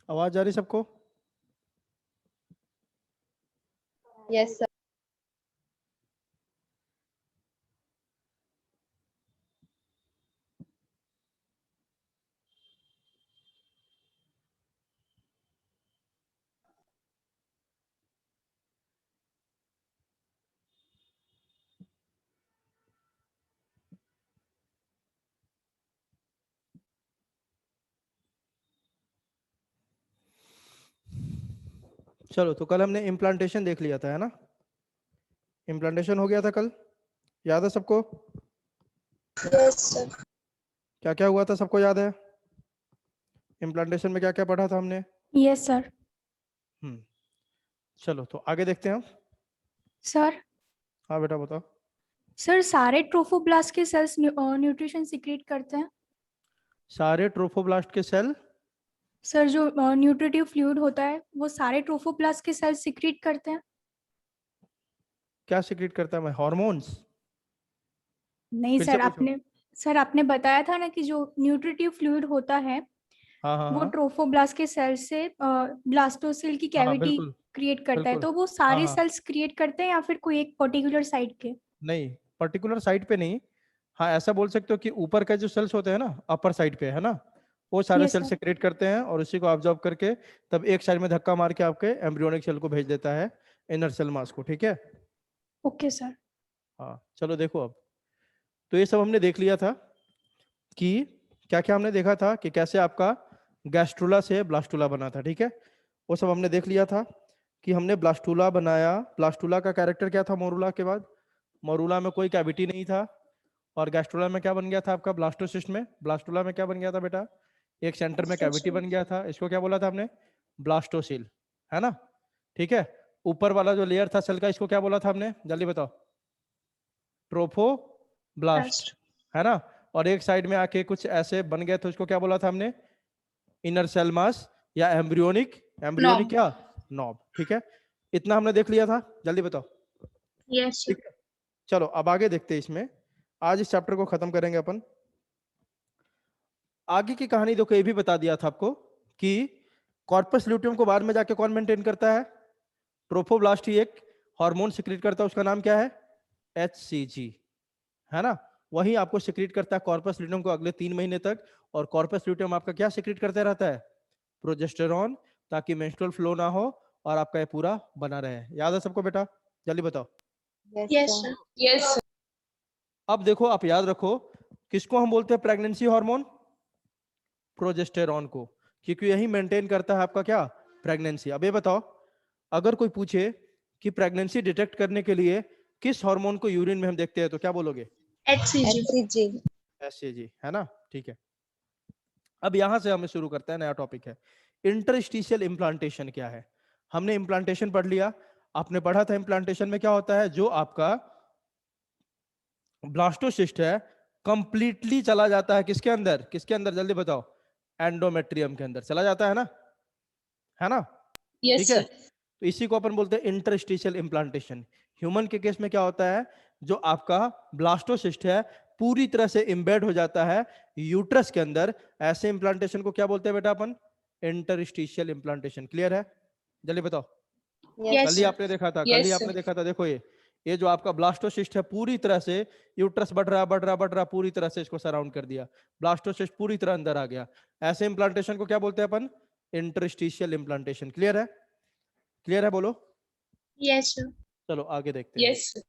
आवाज आ रही सबको? Yes sir. चलो, तो कल हमने इम्प्लांटेशन देख लिया था, है ना? इम्प्लांटेशन हो गया था कल, याद है सबको? Yes sir. क्या क्या हुआ था सबको याद है? इम्प्लांटेशन में क्या क्या पढ़ा था हमने? Yes sir. चलो तो आगे देखते हैं हम। सर हाँ बेटा बताओ। सर सारे ट्रोफोब्लास्ट के सेल्स न्यूट्रिशन सीक्रेट करते हैं? सारे ट्रोफोब्लास्ट के सेल सर जो न्यूट्रिटिव फ्लूइड होता है वो सारे ट्रोफोब्लास्ट के सेल्स सीक्रेट करते हैं? क्या सीक्रेट करता है? मैं हार्मोन्स? नहीं फिर से पूछो। सर आपने बताया था ना कि जो न्यूट्रिटिव फ्लूइड होता है हाँ हाँ वो हाँ ट्रोफोब्लास्ट के सेल से ब्लास्टोसिल की हाँ, कैविटी बिल्कुल क्रिएट करता है, बिल्कुल। तो वो हाँ सारे हाँ, सेल्स क्रिएट करते हैं या फिर कोई एक पर्टिकुलर साइट के? नहीं पर्टिकुलर साइड पे नहीं। हाँ ऐसा बोल सकते हो कि ऊपर का जो सेल्स होते हैं ना, अपर साइड पे है ना, वो सारे यस सेल सर। सेक्रेट करते हैं और उसी को ऑब्जर्व करके तब एक साइड में धक्का मार के आपके एम्ब्रियोनिक सेल को भेज देता है, इनर सेल मास को। ठीक है। Okay sir. हाँ चलो देखो अब। तो ये सब हमने देख लिया था कि क्या क्या हमने देखा था कि कैसे आपका गैस्ट्रुला से ब्लास्टुला बना था। ठीक है, वो सब हमने देख लिया था कि हमने ब्लास्टुला बनाया। ब्लास्टुला का कैरेक्टर क्या था मोरुला के बाद? मोरुला में कोई कैविटी नहीं था। और गैस्ट्रुला में क्या बन गया था आपका? ब्लास्टोसिस्ट में। ब्लास्टुला में क्या बन गया था बेटा? एक सेंटर में कैविटी बन गया था, इसको क्या बोला था हमने? ब्लास्टोसिल, है ना। ठीक है, ऊपर वाला जो लेयर था सेल का, इसको क्या बोला था हमने? जल्दी बताओ। ट्रोफोब्लास्ट, है ना। और एक साइड में आके कुछ ऐसे बन गए तो इसको क्या बोला था हमने? इनर सेल मास या एम्ब्रियोनिक, एम्ब्रियोनिक क्या? नॉब। ठीक है, इतना हमने देख लिया था। जल्दी बताओ। Yes, sir. ठीक है, चलो अब आगे देखते हैं इसमें। आज इस चैप्टर को खत्म करेंगे अपन। आगे की कहानी देखो, ये भी बता दिया था आपको कि कॉर्पस ल्यूटियम को बाद में जाके कौन मेंटेन करता है? ट्रोफोब्लास्ट ही एक हार्मोन सिक्रीट करता है, उसका नाम क्या है? HCG, है ना। वही आपको सिक्रीट करता है कॉर्पस ल्यूटियम को अगले 3 महीने तक। और कॉर्पस ल्यूटियम आपका क्या सिक्रीट करता रहता है? प्रोजेस्टेरॉन, ताकि मेंस्ट्रुअल फ्लो ना हो और आपका ये पूरा बना रहे। याद है सबको बेटा? जल्दी बताओ। Yes, sir. Yes, sir. अब देखो, आप याद रखो, किसको हम बोलते हैं प्रेगनेंसी हार्मोन? प्रोजेस्टेरॉन को, क्योंकि यही मेंटेन करता है आपका क्या? प्रेगनेंसी। अब ये बताओ, अगर कोई पूछे कि प्रेगनेंसी डिटेक्ट करने के लिए किस हार्मोन को यूरिन में हम देखते हैं, तो क्या बोलोगे? HCG. HCG. HCG, है ना। ठीक है, अब यहां से हमें शुरू करते हैं, नया टॉपिक है इंटरस्टिशियल इम्प्लांटेशन। क्या है? हमने इम्प्लांटेशन पढ़ लिया। आपने पढ़ा था इम्प्लांटेशन में क्या होता है? जो आपका ब्लास्टोसिस्ट है कंप्लीटली चला जाता है किसके अंदर? किसके अंदर? जल्दी बताओ। एंडोमेट्रियम के अंदर चला जाता है ना। Yes, ठीक है, sir. तो इसी को अपन बोलते हैं इंटरस्टिशियल इम्प्लांटेशन। ह्यूमन के केस में क्या होता है? जो आपका ब्लास्टोसिस्ट है पूरी तरह से इम्बेड हो जाता है यूट्रस के अंदर। ऐसे इम्प्लांटेशन को क्या बोलते हैं बेटा अपन? Interstitial implantation. क्लियर है? जल्दी बताओ। Yes, कल ही sir. आपने देखा था, Yes, कल ही sir. आपने देखा था। देखो ये जो आपका ब्लास्टोसिस्ट है पूरी तरह से यूट्रस बढ़ रहा बढ़ रहा बढ़ रहा, पूरी तरह से इसको सराउंड कर दिया। ब्लास्टोसिस्ट पूरी तरह अंदर आ गया। ऐसे इम्प्लांटेशन को क्या बोलते हैं अपन? Interstitial implantation. क्लियर है? क्लियर है बोलो। Yes, sir. चलो आगे देखते हैं। Yes, sir.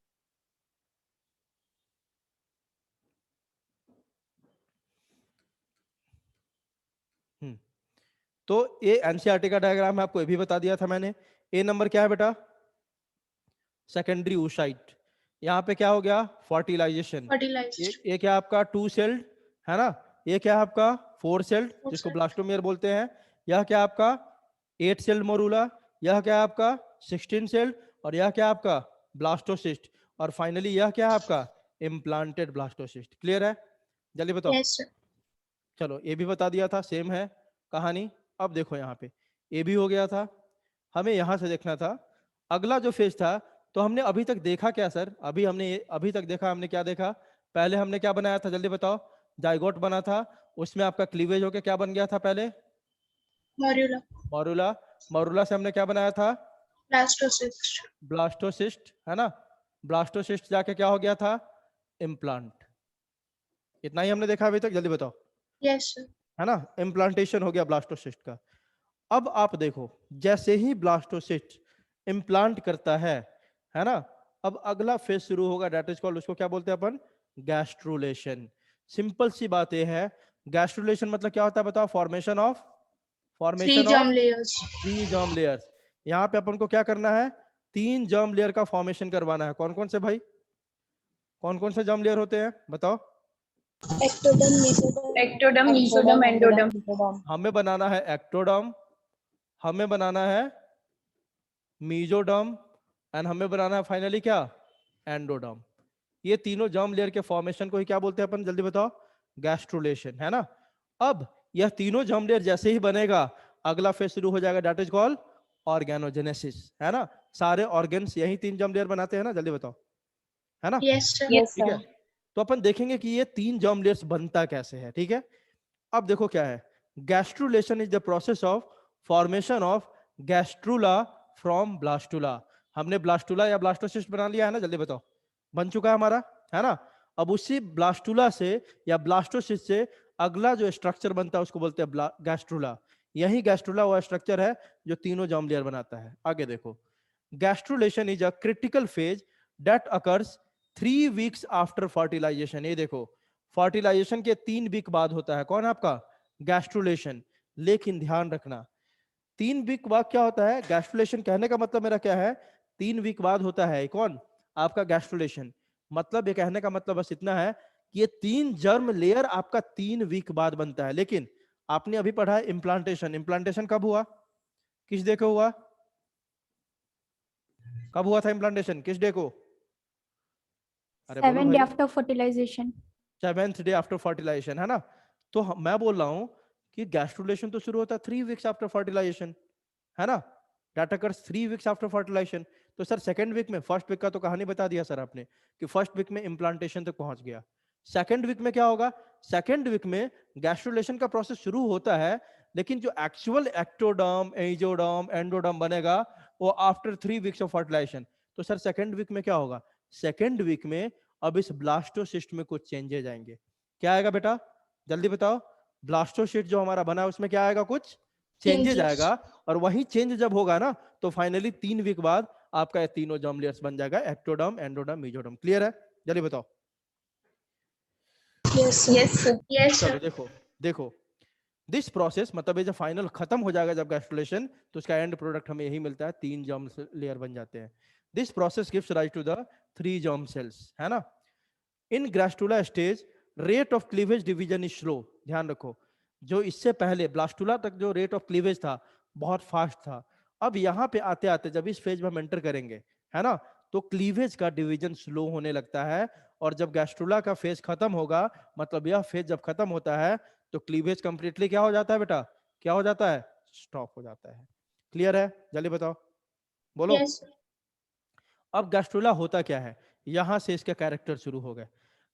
हम्म, तो ये एनसीईआरटी का डायग्राम है, आपको ये भी बता दिया था मैंने। ए नंबर क्या है बेटा? Secondary oocyte। यहाँ पे क्या हो गया? फर्टिलाइजेशन। Fertilized. ये क्या आपका 2 सेल्ड, है ना। ये क्या है आपका? 4 सेल्ड, Four जिसको celled. ब्लास्टोमियर बोलते हैं। यह क्या आपका? 8 सेल्ड मोरूला। यह क्या है आपका? 16 सेल्ड। और यह क्या आपका? ब्लास्टोसिस्ट। और फाइनली यह क्या है आपका? Implanted blastocyst. क्लियर है? जल्दी बताओ। Yes, sir. चलो ये भी बता दिया था, सेम है कहानी। अब देखो यहाँ पे ये भी हो गया था, हमें यहाँ से देखना था अगला जो फेज था। तो हमने अभी तक देखा क्या सर? अभी तक देखा हमने क्या देखा? पहले हमने क्या बनाया था? जल्दी बताओ। जाइगोट बना था, उसमें आपका क्लीवेज होके क्या बन गया था? पहले Morula. मॉरुला। मॉरुला से हमने क्या बनाया था? Blastocyst. ब्लास्टोसिस्ट, है ना। ब्लास्टोसिस्ट जाके क्या हो गया था? इम्प्लांट। इतना ही हमने देखा अभी तक। जल्दी बताओ। Yes, sir. है ना, इम्प्लांटेशन हो गया ब्लास्टोसिस्ट का। अब आप देखो, जैसे ही ब्लास्टोसिस्ट इम्प्लांट करता है ना, अब अगला फेज शुरू होगा, दैट इज कॉल्ड, उसको क्या बोलते हैं अपन? गैस्ट्रुलेशन। सिंपल सी बात ये है, गैस्ट्रुलेशन मतलब क्या होता है बताओ? Formation of Three germ layers. 3 germ layers. यहाँ पे अपन को क्या करना है? 3 जर्म लेयर का फॉर्मेशन करवाना है। कौन कौन से भाई? कौन कौन से जर्म लेयर होते हैं बताओ? Ectoderm, mesoderm. Ectoderm, mesoderm, endoderm. हमें बनाना है एक्टोडर्म, हमें बनाना है मीजोडर्म, एंड हमें बनाना है फाइनली क्या? एंडोडर्म। ये तीनों जर्म लेयर के फॉर्मेशन को ही क्या बोलते हैं अपन, जल्दी बताओ, गैस्ट्रुलेशन, है ना। अब यह तीनों जर्म लेयर जैसे ही बनेगा, अगला फेज शुरू हो जाएगा, दैट इज कॉल्ड ऑर्गेनोजेनेसिस, है ना। सारे ऑर्गन्स यही तीन जर्म लेयर बनाते हैं ना, जल्दी बताओ, है ना। Yes, sir. ठीक है, तो अपन देखेंगे कि ये तीन जर्म लेयर्स बनता कैसे है, ठीक है। अब देखो क्या है, gastrulation is the process of formation of gastrula from blastula. हमने ब्लास्टुला या ब्लास्टोसिस्ट बना लिया है ना, जल्दी बताओ, बन चुका है हमारा, है ना। अब उसी ब्लास्टुला से या ब्लास्टोसिस्ट से अगला जो स्ट्रक्चर बनता है उसको बोलते हैं गैस्ट्रुला। यही गैस्ट्रुला वो स्ट्रक्चर है जो तीनों जर्म लेयर बनाता है। आगे देखो, gastrulation is a critical phase that occurs 3 weeks after fertilization. ये देखो, फर्टिलाइजेशन के 3 वीक बाद होता है, कौन है आपका, गैस्ट्रुलेशन। लेकिन ध्यान रखना, 3 वीक बाद क्या होता है गैस्ट्रुलेशन, कहने का मतलब मेरा क्या है, 3 वीक बाद होता है कौन, आपका गैस्ट्रुलेशन। मतलब ये कहने का मतलब बस इतना है कि ये 3 जर्म लेयर आपका 3 वीक बाद बनता है। लेकिन आपने अभी पढ़ा है इम्प्लांटेशन, इम्प्लांटेशन कब हुआ, किस डे को हुआ, कब हुआ था इम्प्लांटेशन, किस डे को, अरे बोलो 7 भाई, day after fertilization. 7th day after fertilization, है ना। तो मैं बोल रहा हूं कि गैस्ट्रुलेशन तो शुरू होता है 3 वीक्स आफ्टर फर्टिलाइजेशन, है ना, that occurs 3 weeks after fertilization. तो सर सेकंड वीक में, फर्स्ट वीक का तो कहानी बता दिया सर आपने कि फर्स्ट वीक में इम्प्लांटेशन तक पहुंच गया। सेकंड वीक में क्या होगा, सेकंड वीक में गैस्ट्रुलेशन का प्रोसेस शुरू होता है, लेकिन जो एक्चुअल एक्टोडर्म, एंजियोडर्म, एंडोडर्म बनेगा वो आफ्टर 3 वीक्स ऑफ फर्टिलाइजेशन। तो सर सेकंड वीक में क्या होगा, सेकंड वीक में अब इस ब्लास्टोसिस्ट में कुछ चेंजेस आएंगे। क्या आएगा बेटा, जल्दी बताओ, ब्लास्टोसिस्ट जो हमारा बना है उसमें क्या आएगा, कुछ चेंजेस आएगा। और वही चेंज जब होगा ना, तो फाइनली 3 वीक बाद आपका ये तीनों जर्म लेयर्स बन जाएगा, एक्टोडर्म, एंडोडर्म, मेसोडर्म। क्लियर है, जल्दी बताओ। Yes, sir. Yes, sir. Yes, चलो sir. देखो, देखो दिस प्रोसेस, मतलब ये जब फाइनल खत्म हो जाएगा जब गैस्ट्रुलेशन, तो उसका एंड प्रोडक्ट हमें यही मिलता है, 3 जर्म लेयर बन जाते हैं। This process gives rise to the 3 germ cells, है ना। In gastrula stage rate of cleavage division is slow. ध्यान रखो, जो इससे पहले ब्लास्टुला तक जो रेट ऑफ क्लीवेज था बहुत फास्ट था। अब यहाँ पे आते आते जब इस फेज में हम एंटर करेंगे, है ना, तो क्लीवेज का डिवीजन स्लो होने लगता है। और जब गैस्ट्रुला का फेज खत्म होगा, मतलब यह फेज जब खत्म होता है, तो क्लीवेज कंप्लीटली क्या हो जाता है बेटा, क्या हो जाता है, स्टॉप हो जाता है। क्लियर है, जल्दी बताओ, बोलो। Yes, sir. अब गैस्ट्रुला होता क्या है, यहां से इसके कैरेक्टर शुरू हो गए।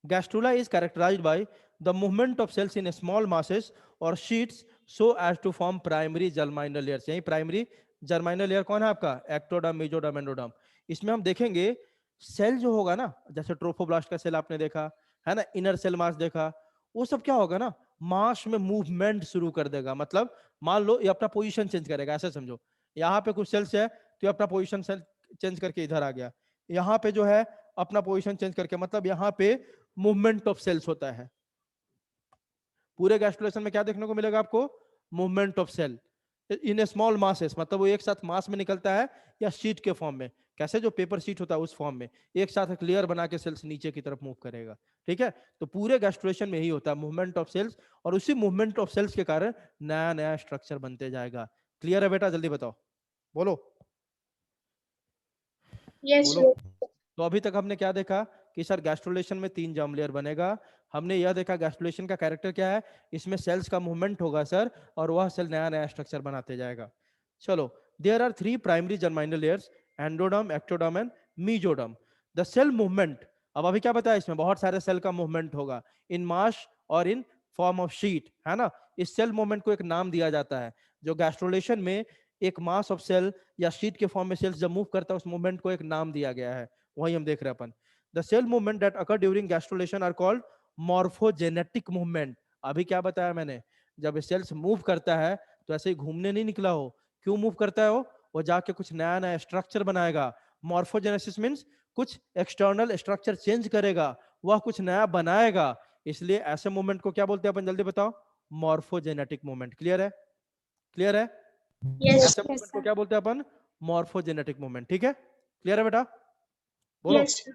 Gastrula is characterized by the movement of cells in small masses और sheets so as to form primary germinal layers. यही प्राइमरी जर्माइनल लेयर कौन है आपका, एक्टोडर्म, मेसोडर्म, एंडोडर्म। इसमें हम देखेंगे सेल जो होगा ना, जैसे ट्रोफोब्लास्ट का सेल आपने देखा है ना, इनर सेल मास देखा, वो सब क्या होगा ना, मास में मूवमेंट शुरू कर देगा। मतलब मान लो ये अपना पोजीशन चेंज करेगा, ऐसे समझो, यहाँ पे कुछ सेल्स है तो ये अपना पोजीशन चेंज करके इधर आ गया, यहाँ पे जो है अपना पोजीशन चेंज करके, मतलब यहाँ पे मूवमेंट ऑफ सेल्स होता है। पूरे गैस्ट्रुलेशन में क्या देखने को मिलेगा आपको, movement of cell in a small masses, मतलब वो एक साथ मास में निकलता है या शीट के फॉर्म में, कैसे जो पेपर शीट होता है उस फॉर्म में एक साथ एक लेयर बना के सेल्स नीचे की तरफ मूव करेगा। ठीक है, तो पूरे गैस्ट्रुलेशन में यही होता है, मूवमेंट ऑफ सेल्स, और उसी मूवमेंट ऑफ सेल्स के कारण नया नया स्ट्रक्चर बनते जाएगा। क्लियर है बेटा, जल्दी बताओ, बोलो। Yes, बोलो। sir. तो अभी तक हमने क्या देखा कि सर गैस्ट्रुलेशन में 3 जर्म लेयर बनेगा। हमने यह देखा गैस्ट्रुलेशन का कैरेक्टर क्या है, इसमें सेल्स का मूवमेंट होगा सर, और वह सेल नया नया स्ट्रक्चर बनाते जाएगा। चलो, there are 3 primary germinal layers, endoderm, ectoderm and mesoderm. The cell movement, अब अभी क्या बताया, इसमें बहुत सारे सेल का मूवमेंट होगा इन मास और इन फॉर्म ऑफ शीट, है ना। इस सेल मूवमेंट को एक नाम दिया जाता है। जो गैस्ट्रुलेशन में एक मास ऑफ सेल या शीट के फॉर्म में सेल्स जब मूव करता है, उस मूवमेंट को एक नाम दिया गया है, वही हम देख रहे हैं अपन। The cell movement that occur during gastrulation are called morphogenetic movement. अभी क्या बताया मैंने, जब सेल्स मूव करता है तो ऐसे ही घूमने नहीं निकला हो, क्यों मूव करता है वो जाके कुछ नया नया स्ट्रक्चर बनाएगा। मॉर्फोजेनेसिस मींस कुछ एक्सटर्नल स्ट्रक्चर चेंज करेगा, वह कुछ नया बनाएगा, इसलिए ऐसे मूवमेंट को क्या बोलते हैं अपन, जल्दी बताओ, मॉर्फोजेनेटिक मूवमेंट। क्लियर है, क्लियर है, Yes, ऐसे मूवमेंट को sir. क्या बोलते हैं अपन, मॉर्फोजेनेटिक मूवमेंट। ठीक है, क्लियर है बेटा, बोलो। yes, sir.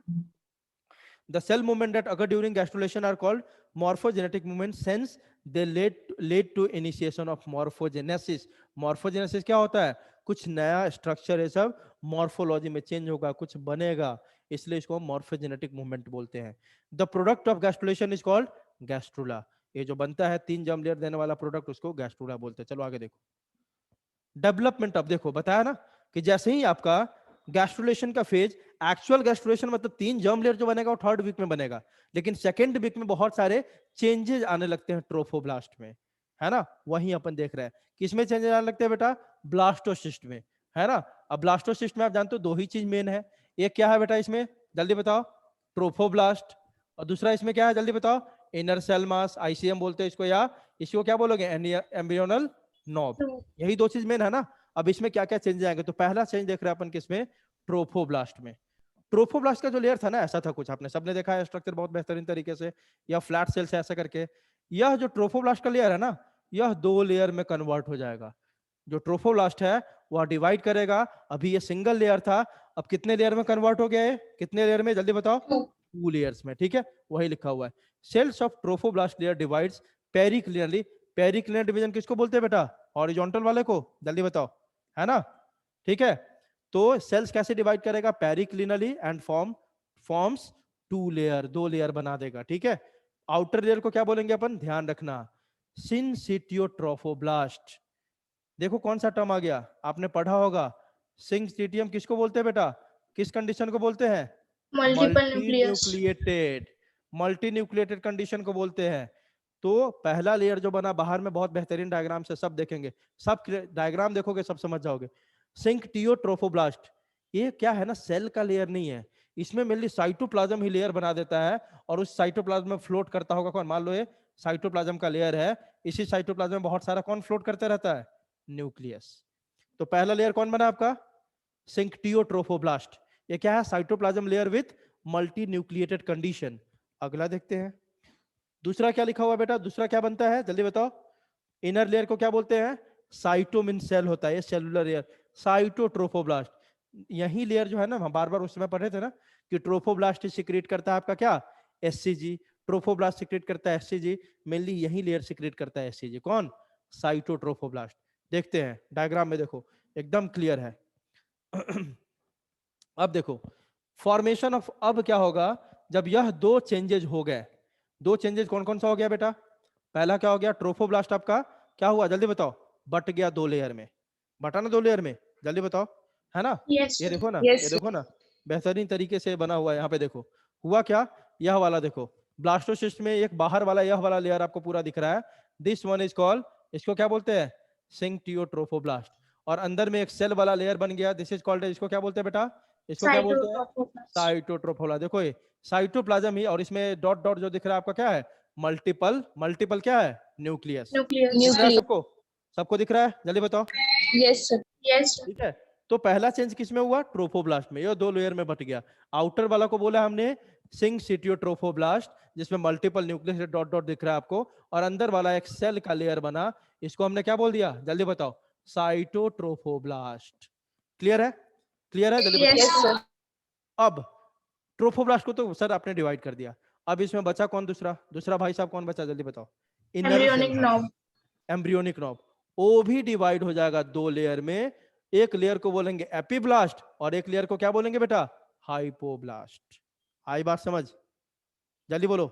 The cell movement that occur during gastrulation are called morphogenetic movements, since they lead to initiation of morphogenesis. Morphogenesis क्या होता है, कुछ नया स्ट्रक्चर है सब, मॉर्फोलॉजी में चेंज होगा, कुछ बनेगा, इसलिए इसको हम मॉर्फोजेनेटिक मूवमेंट बोलते हैं। The product of gastrulation is called gastrula. ये जो बनता है 3 जर्म लेयर देने वाला प्रोडक्ट, उसको गैस्ट्रुला बोलते हैं। चलो आगे देखो डेवलपमेंट। अब देखो बताया ना कि जैसे ही आपका गैस्ट्रुलेशन का फेज, एक्चुअल गैस्ट्रुलेशन मतलब 3 जर्म लेयर जो बनेगा वो 3rd वीक में बनेगा, लेकिन 2nd वीक में बहुत सारे चेंजेस आने लगते हैं ट्रोफोब्लास्ट में, है ना। वहीं अपन देख रहे हैं किसमें चेंजेस आने लगते हैं बेटा, ब्लास्टोसिस्ट में, है ना। अब ब्लास्टोसिस्ट में आप जानते हो 2 ही चीज मेन है, एक क्या है बेटा इसमें, जल्दी बताओ, ट्रोफोब्लास्ट, और दूसरा इसमें क्या है जल्दी बताओ, इनर सेल मास, आईसीएम बोलते हैं इसको, या इसको क्या बोलोगे, एम्ब्रियोनल नॉब। यही 2 चीज मेन है ना। अब इसमें क्या क्या चेंज आएंगे, तो पहला चेंज देख रहे हैं अपन किसमें, ट्रोफोब्लास्ट में। ट्रोफोब्लास्ट का जो लेयर था ना, ऐसा था कुछ, आपने सबने देखा है स्ट्रक्चर बहुत बेहतरीन तरीके से, या फ्लैट सेल से ऐसा करके। यह जो ट्रोफोब्लास्ट का लेयर है ना, यह 2 लेयर में कन्वर्ट हो जाएगा। जो ट्रोफोब्लास्ट है वह डिवाइड करेगा, अभी ये सिंगल लेयर था, अब कितने लेयर में कन्वर्ट हो गया है, कितने लेयर में जल्दी बताओ, 2 लेयर्स में, ठीक है, वही लिखा हुआ है। Cells of trophoblast layer divides periclinally. Periclinal division किसको बोलते हैं बेटा, हॉरिजॉन्टल वाले को, जल्दी बताओ, है ना, ठीक है। तो सेल्स कैसे डिवाइड करेगा, पेरिक्लिनरली, एंड फॉर्म्स 2 लेयर, 2 लेयर बना देगा, ठीक है। आउटर लेयर को क्या बोलेंगे अपन, ध्यान रखना, सिंसिटियोट्रोफोब्लास्ट। देखो कौन सा टर्म आ गया, आपने पढ़ा होगा, सिंसिटियम किसको बोलते हैं बेटा, किस कंडीशन को बोलते हैं, multiple multi nucleus. Nucleated, multi nucleated condition को बोलते हैं। तो पहला लेयर जो बना बाहर में, बहुत बेहतरीन डायग्राम से सब देखेंगे, सब डायग्राम देखोगे सब समझ जाओगे। सिंक्टियोट्रोफोब्लास्ट, ये क्या है ना, सेल का लेयर नहीं है, इसमें मेनली साइटोप्लाज्म ही लेयर बना देता है, और उस साइटोप्लाज्म में फ्लोट करता होगा कौन, मान लो ये साइटोप्लाज्म का लेयर है, इसी साइटोप्लाज्म में बहुत सारा कौन फ्लोट करते रहता है, न्यूक्लियस। तो पहला लेयर कौन बना आपका, सिंक्टियोट्रोफोब्लास्ट। ये क्या है, cytoplasm layer with multi nucleated condition. अगला देखते हैं, दूसरा क्या लिखा हुआ बेटा, दूसरा क्या बनता है जल्दी बताओ, इनर लेयर को क्या बोलते हैं, साइटोमिन सेल होता है, ये सेलुलर लेयर, साइटोट्रोफोब्लास्ट। यही लेयर जो है ना, हम बार बार उस समय पढ़े थे ना, कि ट्रोफोब्लास्ट सिक्रीट करता है आपका क्या, एससीजी, ट्रोफोब्लास्ट सिक्रीट करता है एससीजी, मेनली यही लेयर सिक्रीट करता है एससीजी, कौन, साइटोट्रोफोब्लास्ट। देखते हैं डायग्राम में, देखो एकदम क्लियर है। अब देखो फॉर्मेशन ऑफ, अब क्या होगा जब यह 2 चेंजेस हो गए, 2 चेंजेस कौन कौन सा हो गया बेटा, पहला क्या हो गया, ट्रोफोब्लास्ट आपका क्या हुआ जल्दी बताओ, बट गया 2 लेयर में, बटा ना 2 लेयर में, जल्दी बताओ, है ना। Yes, ये sir. देखो ना, Yes, ये sir. देखो ना, बेहतरीन तरीके से बना हुआ है, यहाँ पे देखो हुआ क्या, यह वाला देखो, ब्लास्टोसिस्ट में एक बाहर वाला यह वाला लेयर आपको पूरा दिख रहा है, दिस वन इज कॉल्ड, इसको क्या बोलते हैं, सिंक्टियोट्रोफोब्लास्ट। और अंदर में एक सेल वाला लेयर बन गया, दिस इज कॉल्ड, इसको क्या बोलते हैं बेटा, इसको क्या बोलते हैं, Cytotrophoblast. साइटोट्रोफोला। देखो ये साइटोप्लाज्म ही, और इसमें डॉट डॉट जो दिख रहा है आपका क्या है, मल्टीपल, मल्टीपल क्या है, न्यूक्लियस। Nucleus. दिख रहा है Nucleus. सबको, सबको दिख रहा है, जल्दी बताओ, Yes, sir. Yes, sir. ठीक है। तो पहला चेंज किसमें हुआ, ट्रोफोब्लास्ट में, ये 2 लेयर में बट गया। आउटर वाला को बोला हमने सिंक्टियोट्रोफोब्लास्ट, जिसमें मल्टीपल न्यूक्लियस डॉट डॉट दिख रहा है आपको, और अंदर वाला एक सेल का लेयर बना, इसको हमने क्या बोल दिया जल्दी बताओ, साइटोट्रोफोब्लास्ट। क्लियर है, क्लियर है, जल्दी बताओ। Yes, sir. अब ट्रोफोब्लास्ट को तो सर आपने डिवाइड कर दिया, अब इसमें बचा कौन, दूसरा दूसरा भाई साहब कौन बचा जल्दी बताओ, inner Embryonic cell, knob. Embryonic knob, वो भी डिवाइड हो जाएगा 2 लेयर में, एक लेयर को बोलेंगे एपीब्लास्ट, और एक लेयर को क्या बोलेंगे बेटा, हाइपोब्लास्ट। आई बात समझ, जल्दी बोलो।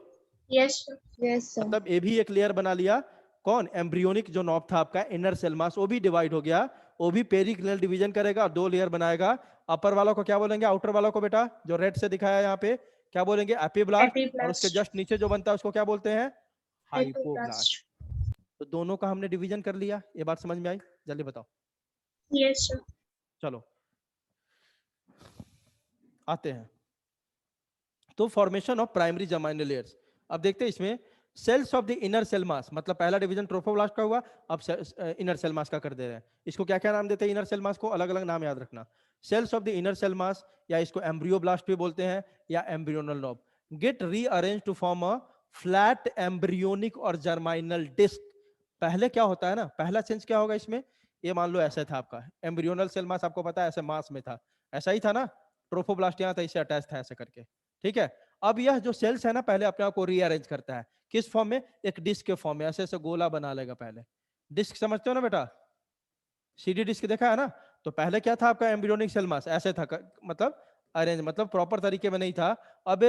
Yes, sir. Yes, sir. मतलब ये भी एक लेयर बना लिया, कौन, एम्ब्रियोनिक जो नॉब था आपका, इनर सेल मास, वो भी डिवाइड हो गया, वो भी पेरिक्लिनल डिवीजन करेगा, 2 लेयर बनाएगा। अपर वाला को क्या बोलेंगे, आउटर वाला को बेटा जो रेड से दिखाया है यहाँ पे, क्या बोलेंगे, एपीब्लास्ट, और उसके Epiblast. जस्ट नीचे जो बनता है उसको क्या बोलते हैं, हाइपोब्लास्ट। Hypoblast. तो दोनों का हमने डिवीजन कर लिया, ये बात समझ में आई, जल्दी बताओ। Yes, sir. चलो आते हैं, तो formation of primary germinal layers. अब देखते हैं इसमें cells of the inner cell mass, मतलब पहला डिवीजन ट्रोफोब्लास्ट का हुआ, अब इनर सेल मास का कर दे रहे हैं। इसको क्या क्या नाम देते हैं, इनर सेल मास को अलग अलग नाम याद रखना, cells of the inner cell mass, या इसको एम्ब्रियोब्लास्ट भी बोलते हैं, या embryonal knob, get rearrange to form a flat embryonic और जर्माइनल डिस्क। पहले क्या होता है ना, पहला चेंज क्या होगा इसमें, ये मान लो ऐसा था आपका एम्ब्रियोनल सेल मास, आपको पता है ऐसे मास में था, ऐसा ही था ना, ट्रोफोब्लास्ट यहाँ था, इससे अटैच था ऐसे करके, ठीक है। अब यह जो सेल्स है ना, पहले अपने आप को रीअरेंज करता है, किस फॉर्म में, एक डिस्क के फॉर्म में, ऐसे ऐसे गोला बना लेगा पहले, डिस्क समझते हो ना बेटा, सीडी डिस्क देखा है ना। तो पहले क्या था आपका एम्ब्रियोनिक सेल मास, ऐसे था मतलब अरेंज, मतलब प्रॉपर तरीके में नहीं था, अब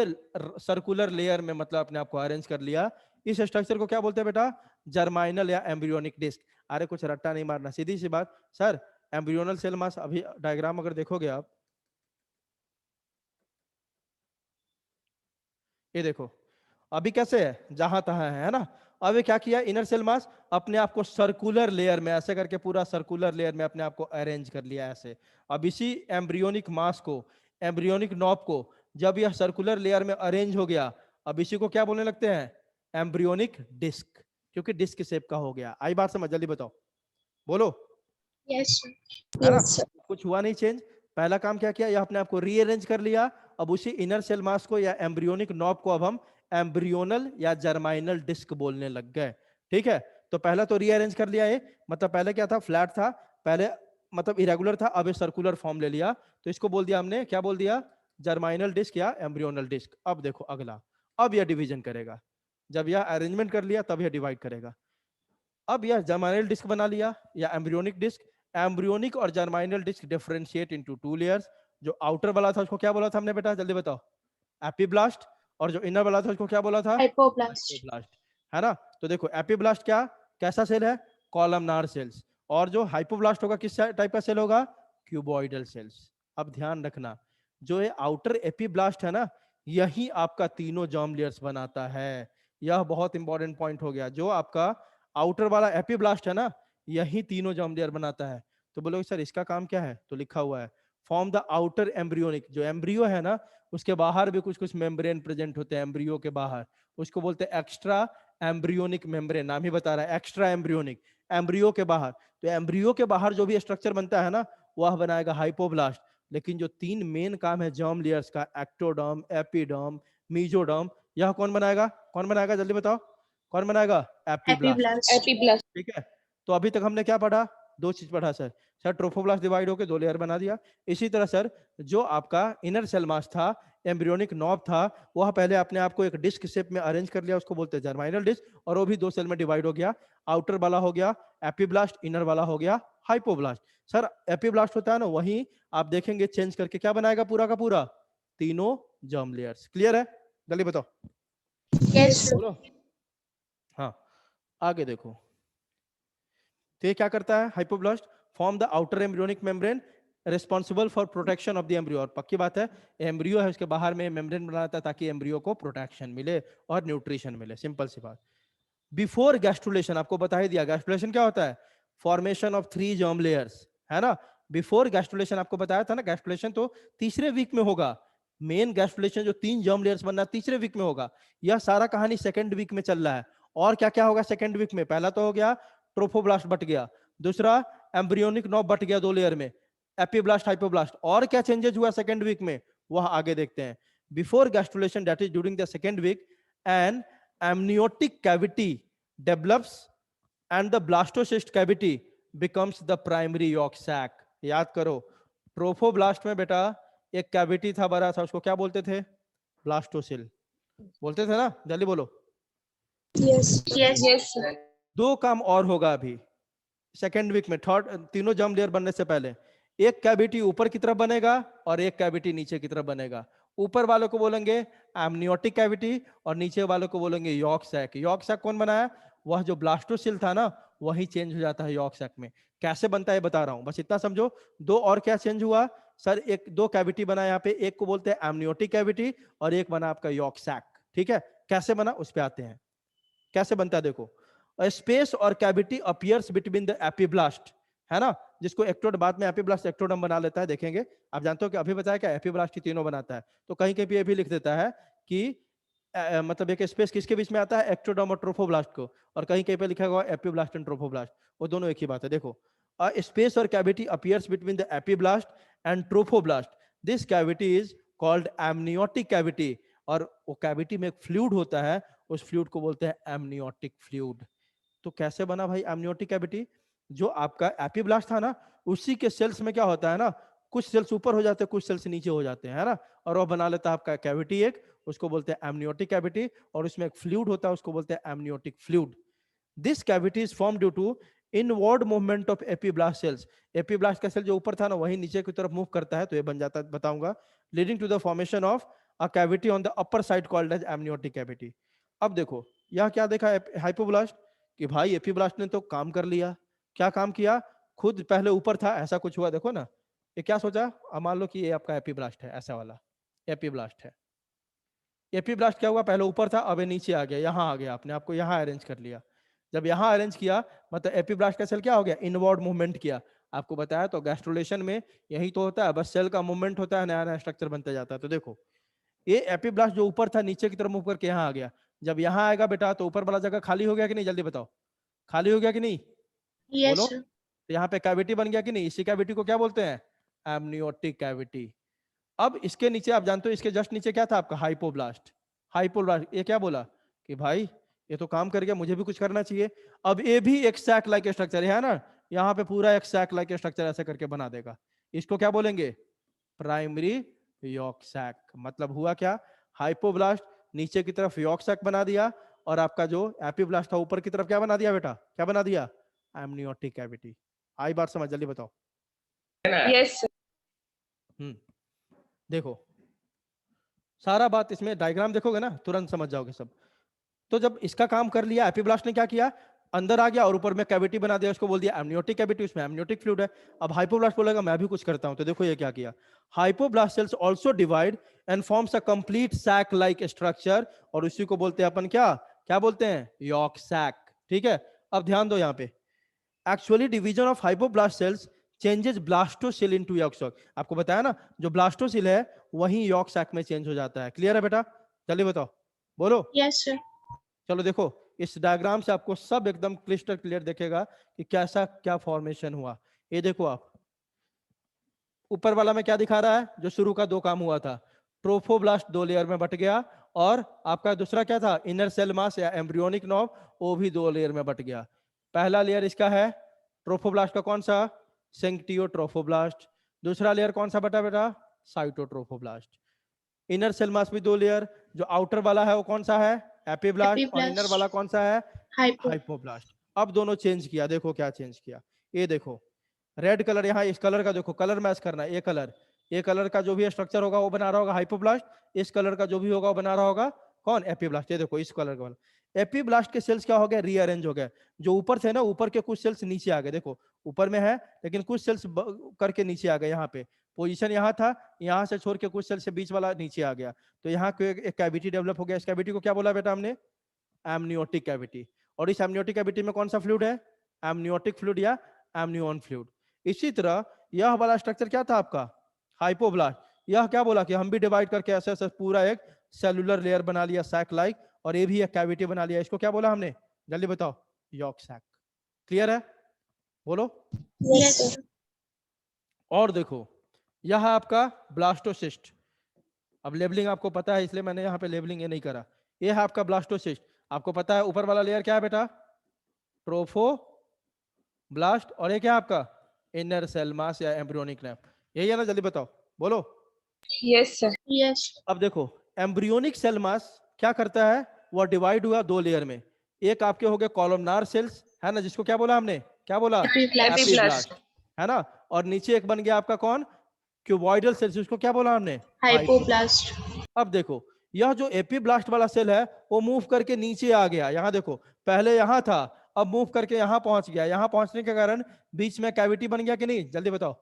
सर्कुलर लेयर में मतलब अपने आप को अरेंज कर लिया। इस स्ट्रक्चर को क्या बोलते हैं बेटा? जर्माइनल या एम्ब्रियोनिक डिस्क। अरे कुछ रट्टा नहीं मारना, सीधी सी बात सर। एम्ब्रियोनल सेल मास, अभी डायग्राम अगर देखोगे आप, ये देखो अभी कैसे है, जहां तहां है ना। अब ये क्या किया, इनर सेल मास अपने आप को सर्कुलर लेयर में ऐसे करके पूरा सर्कुलर लेयर में अपने आप को अरेंज कर लिया ऐसे। अब इसी एम्ब्रियोनिक मास को, एम्ब्रियोनिक नॉब को जब यह सर्कुलर लेयर में अरेंज हो गया, अब इसी को क्या बोलने लगते हैं? एम्ब्रियोनिक डिस्क, क्योंकि डिस्क शेप का हो गया। आई बात समझ? जल्दी बताओ, बोलो। Yes, sir. है ना? Yes, sir. कुछ हुआ नहीं चेंज। पहला काम क्या किया, यह अपने आप को रीअरेंज कर लिया। अब उसी इनर सेल मास को या एम्ब्रियोनिक नॉब को अब हम एम्ब्रियोनल या जर्माइनल डिस्क बोलने लग गए। ठीक है, तो पहला तो रीअरेंज कर लिया ये, मतलब पहले क्या था, फ्लैट था, पहले मतलब इरेगुलर था, अब ये सर्कुलर फॉर्म ले लिया, तो इसको बोल दिया हमने, क्या बोल दिया? जर्माइनल डिस्क या एम्ब्रियोनल डिस्क। अब देखो अगला, अब यह डिवीजन करेगा। जब यह अरेंजमेंट कर लिया तब यह डिवाइड करेगा। अब यह जर्माइनल डिस्क बना लिया या एम्ब्रियोनिक डिस्क। एम्ब्रियोनिक और germinal disc differentiate into two layers. जो आउटर वाला था उसको क्या बोला था हमने बेटा, जल्दी बताओ? एपिब्लास्ट। और जो इनर वाला था उसको क्या बोला था? Hypoblast. हाइपोब्लास्ट। है ना? तो देखो एपिब्लास्ट क्या, कैसा सेल है? Columnar cells. और जो हाइपोब्लास्ट होगा किस टाइप का सेल होगा? Cuboidal cells. अब ध्यान रखना, जो ये आउटर एपिब्लास्ट है ना, यही आपका तीनों जर्म लेयर्स बनाता है। यह बहुत इंपॉर्टेंट पॉइंट हो गया। जो आपका आउटर वाला एपिब्लास्ट है ना, यही तीनों जर्म लेयर बनाता है। तो बोलोगे सर इसका काम क्या है? तो लिखा हुआ है फॉर्म द आउटर एम्ब्रियोनिक। जो एम्ब्रियो है ना, उसके बाहर भी कुछ कुछ मेम्ब्रेन प्रेजेंट होते हैं एम्ब्रियो के बाहर, उसको बोलते हैं एक्स्ट्रा एम्ब्रियोनिक मेम्ब्रेन। नाम ही बता रहा है एक्स्ट्रा एम्ब्रियोनिक, एम्ब्रियो के बाहर। तो एम्ब्रियो के बाहर जो भी स्ट्रक्चर बनता है ना, वह बनाएगा हाइपोब्लास्ट। लेकिन जो तीन मेन काम है जर्म लेयर्स का, एक्टोडर्म, एपिडर्म, मीजोडर्म, यह कौन बनाएगा? कौन बनाएगा जल्दी बताओ? कौन बनाएगा? एपिब्लास्ट। Epiblast. एपीब्लास्ट। ठीक है, तो अभी तक हमने क्या पढ़ा? दो चीज पढ़ा सर। सर ट्रोफोब्लास्ट डिवाइड होकर दो लेयर बना दिया। इसी तरह सर जो आपका इनर सेल मास था, एम्ब्रियोनिक नॉब था, वह पहले अपने आप को एक डिस्क शेप में अरेंज कर लिया, उसको बोलते हैं जर्माइनल डिस्क, और वो भी दो सेल में डिवाइड हो गया। आउटर वाला हो गया एपिब्लास्ट, इनर वाला हो गया हाइपोब्लास्ट। सर एपिब्लास्ट होता है ना, वही आप देखेंगे चेंज करके क्या बनाएगा पूरा का पूरा? तीनों जर्म लेयर्स। क्लियर है? जल्दी बताओ, Yes, sir. बोलो। हाँ, आगे देखो, तो ये क्या करता है? Hypoblast form the outer embryonic membrane responsible for protection of the embryo. और पक्की बात है, एम्ब्रियो है उसके बाहर में मेम्ब्रेन बनाता है ताकि एम्ब्रियो को प्रोटेक्शन मिले और न्यूट्रिशन मिले। सिंपल सी बात। बिफोर गैस्ट्रुलेशन, आपको बता ही दिया गैस्ट्रुलेशन क्या होता है? फॉर्मेशन ऑफ 3 जर्म लेयर्स, है ना? बिफोर गैस्ट्रुलेशन आपको बताया था ना, गैस्ट्रुलेशन तो तीसरे वीक में होगा। मेन गैस्ट्रुलेशन जो 3 जर्म लेयर्स बनना है तीसरे वीक में होगा। यह सारा कहानी सेकंड वीक में चल रहा है। और क्या क्या होगा सेकंड वीक में? पहला तो हो गया ट्रोफोब्लास्ट बट गया, दूसरा एम्ब्रियोनिक नॉब बट गया 2 लेयर में, एपिब्लास्ट, हाइपोब्लास्ट। और क्या चेंजेस हुआ सेकंड वीक में, वह आगे देखते हैं। Before gastrulation, that is during the second week, an amniotic cavity develops and the blastocyst cavity becomes the primary yolk sac। याद करो, ट्रोफोब्लास्ट में बेटा एक कैविटी था बड़ा था, उसको क्या बोलते थे? ब्लास्टोसिल बोलते थे ना। जल्दी बोलो। Yes. Yes. Yes sir. दो काम और होगा अभी सेकेंड वीक में, थर्ड तीनों जर्म लेयर बनने से पहले। एक कैविटी ऊपर की तरफ बनेगा और एक कैविटी नीचे की तरफ बनेगा। ऊपर वालों को बोलेंगे एमनियोटिक कैविटी और नीचे वालों को बोलेंगे यॉर्क सैक। यॉर्क सैक कौन बनाया? वह जो ब्लास्टोसिल था ना, वही चेंज हो जाता है यॉर्क सैक में। कैसे बनता है बता रहा हूं, बस इतना समझो। दो और क्या चेंज हुआ सर? एक दो कैविटी बना यहाँ पे, एक को बोलते हैं एमनियोटिक कैविटी और एक बना आपका यॉर्क सैक। ठीक है, कैसे बना उस पर आते हैं। कैसे बनता है देखो, स्पेस और cavity appears between the epiblast, है ना, जिसको एक्टोड बाद में एपिब्लास्ट एक्टोडर्म बना लेता है। देखेंगे, आप जानते हो कि अभी बताया क्या एपिब्लास्ट ही तीनों बनाता है। तो कहीं कहीं पे ये भी लिख देता है कि मतलब एक स्पेस किसके बीच में आता है? एक्टोडर्म और ट्रोफोब्लास्ट को। और कहीं कहीं पे लिखा हुआ एपिब्लास्ट एंड ट्रोफोब्लास्ट, वो दोनों एक ही बात है। देखो, स्पेस और cavity appears between the epiblast and trophoblast, this cavity is called amniotic cavity. और वो कैविटी में एक फ्लूइड होता है, उस फ्लूइड को बोलते हैं एमनियोटिक फ्लूइड। तो कैसे बना भाई एमनियोटिक कैविटी? जो आपका एपिब्लास्ट था ना, उसी के सेल्स में क्या होता है ना, कुछ सेल्स ऊपर हो जाते हैं, कुछ सेल्स नीचे हो जाते हैं, है ना, और वो बना लेता है आपका कैविटी एक, उसको बोलते हैं एमनियोटिक कैविटी। और उसमें एक फ्लूइड होता है, उसको बोलते हैं amniotic fluid. This cavity is form due to inward movement of epiblast cells, epiblast का सेल जो ऊपर था ना वही नीचे की तरफ मूव करता है, तो ये बन जाता है, बताऊंगा, leading to the formation of a cavity on the upper side called as amniotic cavity. अब देखो यह क्या देखा हाइपोब्लास्ट कि भाई एपीब्लास्ट ने तो काम कर लिया, क्या काम किया, खुद पहले ऊपर था ऐसा कुछ हुआ, देखो ना ये क्या सोचा, अब मान लो कि ये आपका एपीब्लास्ट है, ऐसा वाला एपीब्लास्ट है, एपीब्लास्ट क्या हुआ, पहले ऊपर था अब ये नीचे आ गया, यहाँ आ गया, आपने आपको यहाँ अरेंज कर लिया, जब यहाँ अरेंज किया मतलब एपीब्लास्ट का सेल क्या हो गया, इनवर्ड मूवमेंट किया, आपको बताया तो गैस्ट्रोलेशन में यही तो होता है, बस सेल का मूवमेंट होता है, नया नया स्ट्रक्चर बनता जाता है। तो देखो ये एपीब्लास्ट जो ऊपर था नीचे की तरफ मूव करके यहाँ आ गया, जब यहाँ आएगा बेटा तो ऊपर वाला जगह खाली हो गया कि नहीं, जल्दी बताओ, खाली हो गया कि नहीं, Yes, बोलो, sir. तो यहाँ पे कैविटी बन गया कि नहीं, इसी कैविटी को क्या बोलते हैं, एमनियोटिक कैविटी। अब इसके नीचे आप जानते हो, इसके जस्ट नीचे क्या था आपका, हाइपोब्लास्ट, हाइपोब्लास्ट, ये क्या बोला कि भाई ये तो काम कर गया, मुझे भी कुछ करना चाहिए, अब ये भी एक सैक लाइक स्ट्रक्चर है ना, यहाँ पे पूरा एक सैक लाइक स्ट्रक्चर ऐसे करके बना देगा, इसको क्या बोलेंगे, प्राइमरी यॉर्क सैक। मतलब हुआ क्या, हाइपोब्लास्ट नीचे की तरफ यॉर्क सैक बना दिया, और आपका जो एपीब्लास्ट था ऊपर की तरफ क्या बना दिया बेटा, क्या बना दिया, एमनियोटिक कैविटी। आई बात समझ, जल्दी बताओ। Yes, sir. देखो सारा बात इसमें डायग्राम देखोगे ना तुरंत समझ जाओगे सब। तो जब इसका काम कर लिया एपीब्लास्ट ने, क्या किया, अंदर आ गया और ऊपर में कैविटी बना दिया, उसको बोल दिया एमनियोटिक कैविटी, उसमें एमनियोटिक फ्लूइड है। अब हाइपोब्लास्ट बोलेगा मैं भी कुछ करता हूं, तो देखो ये क्या किया, hypoblast cells also divide and forms a complete sac like structure, और उसी को बोलते हैं अपन क्या क्या बोलते हैं, यॉर्क सैक। ठीक है, अब ध्यान दो यहाँ पे, actually division of hypoblast cells changes blastocoel into yolk sac. आपको बताया ना जो ब्लास्टोसिल है वही यॉर्क सैक में चेंज हो जाता है। क्लियर है बेटा, जल्दी बताओ, बोलो। Yes, sir. चलो देखो इस डायग्राम से आपको सब एकदम क्लिस्टर क्लियर दिखेगा कि कैसा क्या फॉर्मेशन हुआ। ये देखो आप ऊपर वाला में क्या दिखा रहा है, जो शुरू का दो काम हुआ था, ट्रोफोब्लास्ट दो लेयर में बट गया, और आपका दूसरा क्या था, इनर सेल मास या एम्ब्रियोनिक नॉब, वो भी दो लेयर में बट गया। पहला लेयर इसका है ट्रोफोब्लास्ट का, कौन सा, सेंक्टियोट्रोफोब्लास्ट। दूसरा लेयर कौन सा बटा बेटा, साइटोट्रोफोब्लास्ट। इनर सेल मास भी दो लेयर, जो आउटर वाला है वो कौन सा है, एपीब्लास्ट, और इनर वाला Epiblast. कौन सा है, Hypo. हाइपोब्लास्ट। अब दोनों चेंज किया, देखो क्या चेंज किया, ये देखो रेड कलर, यहाँ इस कलर का देखो, कलर मैच करना है, ये कलर का जो भी स्ट्रक्चर होगा वो बना रहा होगा हाइपोब्लास्ट, इस कलर का जो भी होगा वो बना रहा होगा कौन, एपीब्लास्ट। ये देखो इस कलर का वाला एपीब्लास्ट के सेल्स क्या हो गए, रीअरेंज हो गए, जो ऊपर थे ना ऊपर के कुछ सेल्स नीचे आ गए, देखो ऊपर में है लेकिन कुछ सेल्स करके नीचे आ गए, यहाँ पे पोजीशन यहाँ था, यहाँ से छोड़ के कुछ सेल से बीच वाला नीचे आ गया, तो यहाँ को एक कैविटी डेवलप हो गया। इस कैविटी को क्या बोला बेटा हमने, एमनियोटिक कैविटी। और इस एमनियोटिक कैविटी में कौन सा फ्लूइड है, एमनियोटिक फ्लूइड या एमनियोन फ्लूइड। इसी तरह यह वाला स्ट्रक्चर क्या था आपका, हाइपोब्लास्ट, यह क्या बोला कि हम भी डिवाइड करके ऐसे ऐसे पूरा एक सेलुलर लेयर बना लिया सैक लाइक, और ये भी एक कैविटी बना लिया, इसको क्या बोला हमने, जल्दी बताओ, यॉर्क सैक। क्लियर है, बोलो। Yes, sir. और देखो यह आपका ब्लास्टोसिस्ट, अब लेबलिंग आपको पता है इसलिए मैंने यहाँ पे लेबलिंग ये नहीं करा, ये है आपका ब्लास्टोसिस्ट। आपको पता है ऊपर वाला लेयर क्या है बेटा, ट्रोफो ब्लास्ट, और ये क्या है आपका इनर सेल मास या एम्ब्रियोनिक नैप, यही है ना, जल्दी बताओ, बोलो। Yes, sir. Yes. अब देखो एम्ब्रियोनिक सेल मास क्या करता है, वह डिवाइड हुआ दो लेयर में, एक आपके हो गए कॉलमनार सेल्स है ना, जिसको क्या बोला हमने, क्या बोला, Epiblast. एपीब्लास्ट है ना, और नीचे एक बन गया आपका कौन, क्यूबॉइडल सेल्स, उसको क्या बोला हमने, हाइपोब्लास्ट। Hypoblast. अब देखो यह जो एपीब्लास्ट वाला सेल है वो मूव करके नीचे आ गया, यहाँ देखो पहले यहाँ था, अब मूव करके यहाँ पहुंच गया, यहाँ पहुंचने के कारण बीच में कैविटी बन गया कि नहीं, जल्दी बताओ,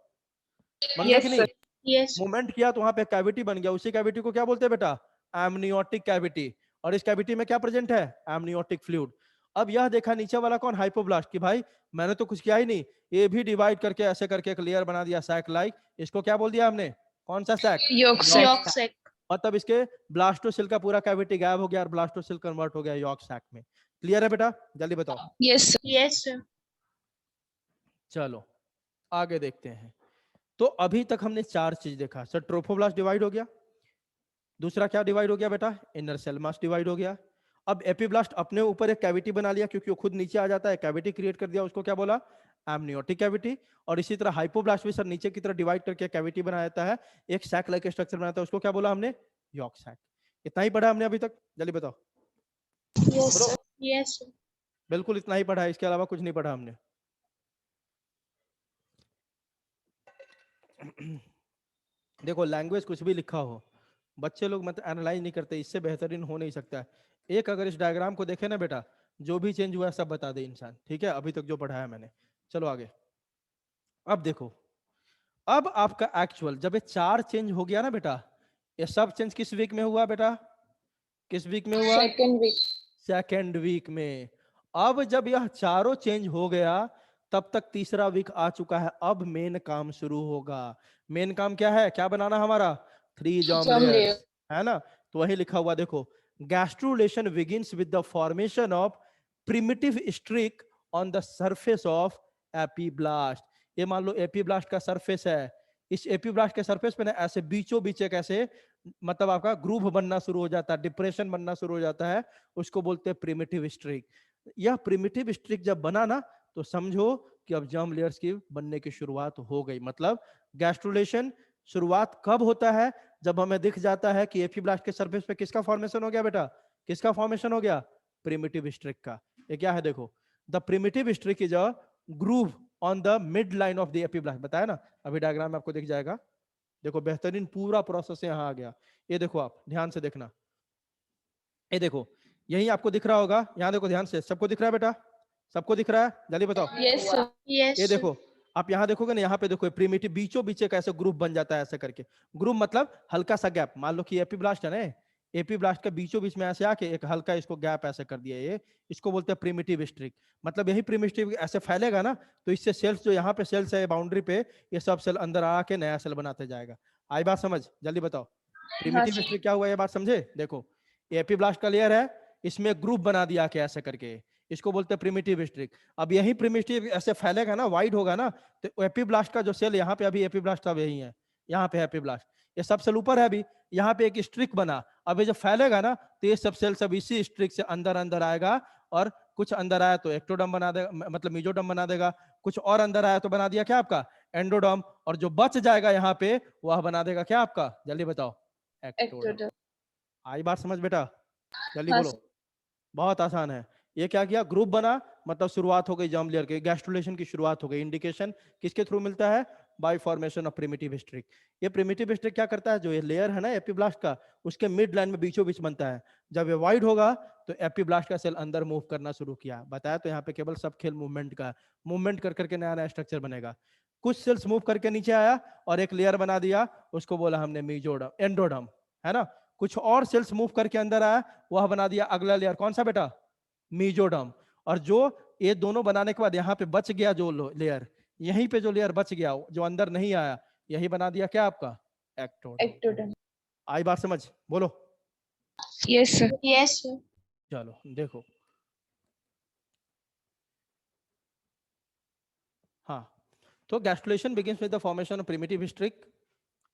बन गया कि Yes, नहीं, sir. Yes. मूवमेंट किया तो वहां पे कैविटी बन गया, उसी कैविटी को क्या बोलते हैं बेटा, एमनियोटिक कैविटी, और इस कैविटी में क्या प्रेजेंट है, एमनियोटिक फ्लूइड। अब यह देखा नीचे वाला कौन, हाइपोब्लास्ट, कि भाई मैंने तो कुछ किया ही नहीं, ये भी डिवाइड करके ऐसे करके एक लेयर बना दिया सैक लाइक, इसको क्या बोल दिया हमने, कौन सा sac, Yolk sac. Yolk sac. मतलब इसके ब्लास्टोसिल का पूरा कैविटी गायब हो गया और ब्लास्टोसिल कन्वर्ट हो गया यॉर्क सैक में। क्लियर है बेटा, जल्दी बताओ। Yes, sir. Yes, sir. चलो आगे देखते हैं। तो अभी तक हमने चार चीज देखा, सर ट्रोफोब्लास्ट डिवाइड हो गया, दूसरा क्या डिवाइड हो गया बेटा, इनर सेल मास डिवाइड हो गया। अब एपीब्लास्ट अपने ऊपर एक कैविटी बना लिया क्योंकि वो खुद नीचे आ जाता है, कैविटी क्रिएट कर दिया, उसको क्या बोला, एमनियोटिक कैविटी। और इसी तरह हाइपोब्लास्ट भी सर नीचे की तरफ डिवाइड करके कैविटी बना देता है, एक सैक लाइक स्ट्रक्चर बनाता है, उसको क्या बोला हमने, यॉर्क सैक। इतना ही पढ़ा हमने अभी तक, जल्दी बताओ। Yes, बोलो। sir. Yes, sir. बिल्कुल इतना ही पढ़ा है, इसके अलावा कुछ नहीं पढ़ा हमने। देखो लैंग्वेज कुछ भी लिखा हो, बच्चे लोग मतलब एनालाइज नहीं करते, इससे बेहतरीन हो नहीं सकता है। एक अगर इस डायग्राम को देखे ना बेटा, जो भी चेंज हुआ है सब बता दे इंसान, ठीक है, अभी तक जो पढ़ाया मैंने। चलो आगे। अब देखो, अब आपका एक्चुअल जब ये 4 चेंज हो गया ना बेटा, ये सब चेंज किस वीक में हुआ बेटा? किस वीक में हुआ? Second week. सेकेंड वीक में। अब जब यह चारों चेंज हो गया, तब तक तीसरा वीक आ चुका है। अब मेन काम शुरू होगा। मेन काम क्या है? क्या बनाना हमारा? 3 जर्म Germ layer. लेयर्स, है ना? तो वही लिखा हुआ देखो, gastrulation begins with the formation of primitive streak on the surface of epiblast. ये मान लो एपीब्लास्ट का सरफेस है, इस एपीब्लास्ट के सरफेस पे ना ऐसे बीचों बीच एक ऐसे मतलब आपका ग्रूव बनना शुरू हो जाता है, डिप्रेशन बनना शुरू हो जाता है, उसको बोलते हैं प्रिमिटिव स्ट्रिक। यह प्रिमिटिव स्ट्रिक जब बना ना, तो समझो कि अब जर्म लेयर्स की बनने की शुरुआत हो गई। मतलब गैस्ट्रुलेशन शुरुआत कब होता है? जब हमें दिख जाता है कि एपीब्लास्ट के सरफेस पे किसका फॉर्मेशन हो गया बेटा? किसका फॉर्मेशन हो गया? प्रिमिटिव स्ट्रिक का। ये क्या है देखो, the primitive streak is a groove on the mid line of the epiblast. बताया ना, अभी डायग्राम में आपको दिख जाएगा। देखो बेहतरीन पूरा प्रोसेस यहाँ आ गया। ये देखो, आप ध्यान से देखना, ये देखो यही आपको दिख रहा होगा। यहाँ देखो ध्यान से, सबको दिख रहा है बेटा? सबको दिख रहा है? जल्दी बताओ। Yes, sir. Yes, ये sir. देखो, आप यहाँ देखोगे ना, यहाँ पे देखो प्रिमिटिव बीचों बीच एक ऐसे ग्रुप बन जाता है ऐसे करके। ग्रुप मतलब हल्का सा गैप। मान लो कि एपीब्लास्ट है ना, एपीब्लास्ट के बीचों बीच में ऐसे आके एक हल्का इसको गैप ऐसे कर दिया, ये इसको बोलते हैं प्रिमिटिव स्ट्रिक। मतलब यही प्रिमिटिव ऐसे फैलेगा ना, तो इससे सेल्स जो यहाँ पे सेल्स है बाउंड्री पे, ये सब सेल अंदर आके नया सेल बनाते जाएगा। आई बात समझ? जल्दी बताओ प्रिमिटिव sir. स्ट्रिक क्या हुआ, ये बात समझे? देखो एपीब्लास्ट का लेयर है, इसमें ग्रुप बना दिया के ऐसे करके, इसको बोलते हैं प्रिमिटिव स्ट्रिक। अब यही प्रिमिटिव ऐसे फैलेगा ना, वाइड होगा ना, तो एपीब्लास्ट का जो सेल यहाँ पे अभी एपीब्लास्ट अब यही है, यहाँ पे एपीब्लास्ट, ये सब सेल ऊपर है अभी, यहाँ पे एक स्ट्रिक बना। अब ये जब फैलेगा ना, तो ये सब सेल सब इसी स्ट्रिक से अंदर अंदर आएगा, और कुछ अंदर आया तो एक्टोडर्म बना देगा, मतलब मेसोडर्म बना देगा। कुछ और अंदर आया तो बना दिया क्या आपका? एंडोडर्म। और जो बच जाएगा यहाँ पे, वह बना देगा क्या आपका? जल्दी बताओ। एक्टोडर्म। Ectoderm. आई बात समझ बेटा? जल्दी हाँ, बोलो। बहुत आसान है। ये क्या किया? ग्रुप बना, मतलब शुरुआत हो गई जर्म लेयर की, गैस्ट्रुलेशन की शुरुआत हो गई। इंडिकेशन किसके थ्रू मिलता है? By formation of primitive streak. ये प्रिमिटिव स्ट्रिक क्या करता है? जो ये लेयर है ना एपीब्लास्ट का, उसके मिड लाइन में बीचों बीच बनता है। जब ये वाइड होगा, तो एपीब्लास्ट का सेल अंदर मूव करना शुरू किया। बताया तो यहाँ पे केवल सब खेल मूवमेंट का, मूवमेंट कर करके नया नया स्ट्रक्चर बनेगा। कुछ सेल्स मूव करके नीचे आया और एक लेयर बना दिया, उसको बोला हमने मीजोडर्म, एंडोडर्म, है ना? कुछ और सेल्स मूव करके अंदर आया, वह बना दिया अगला लेयर, कौन सा बेटा? मीजोडर्म। और जो ये दोनों बनाने के बाद यहाँ पे बच गया जो लेयर, यहीं पे जो लेयर बच गया जो अंदर नहीं आया, यही बना दिया क्या आपका? एक्टोडर्म। Ectoderm. आई बात समझ? बोलो। Yes, sir. Yes, sir. चलो देखो, हाँ, तो gastrulation begins with the formation of primitive streak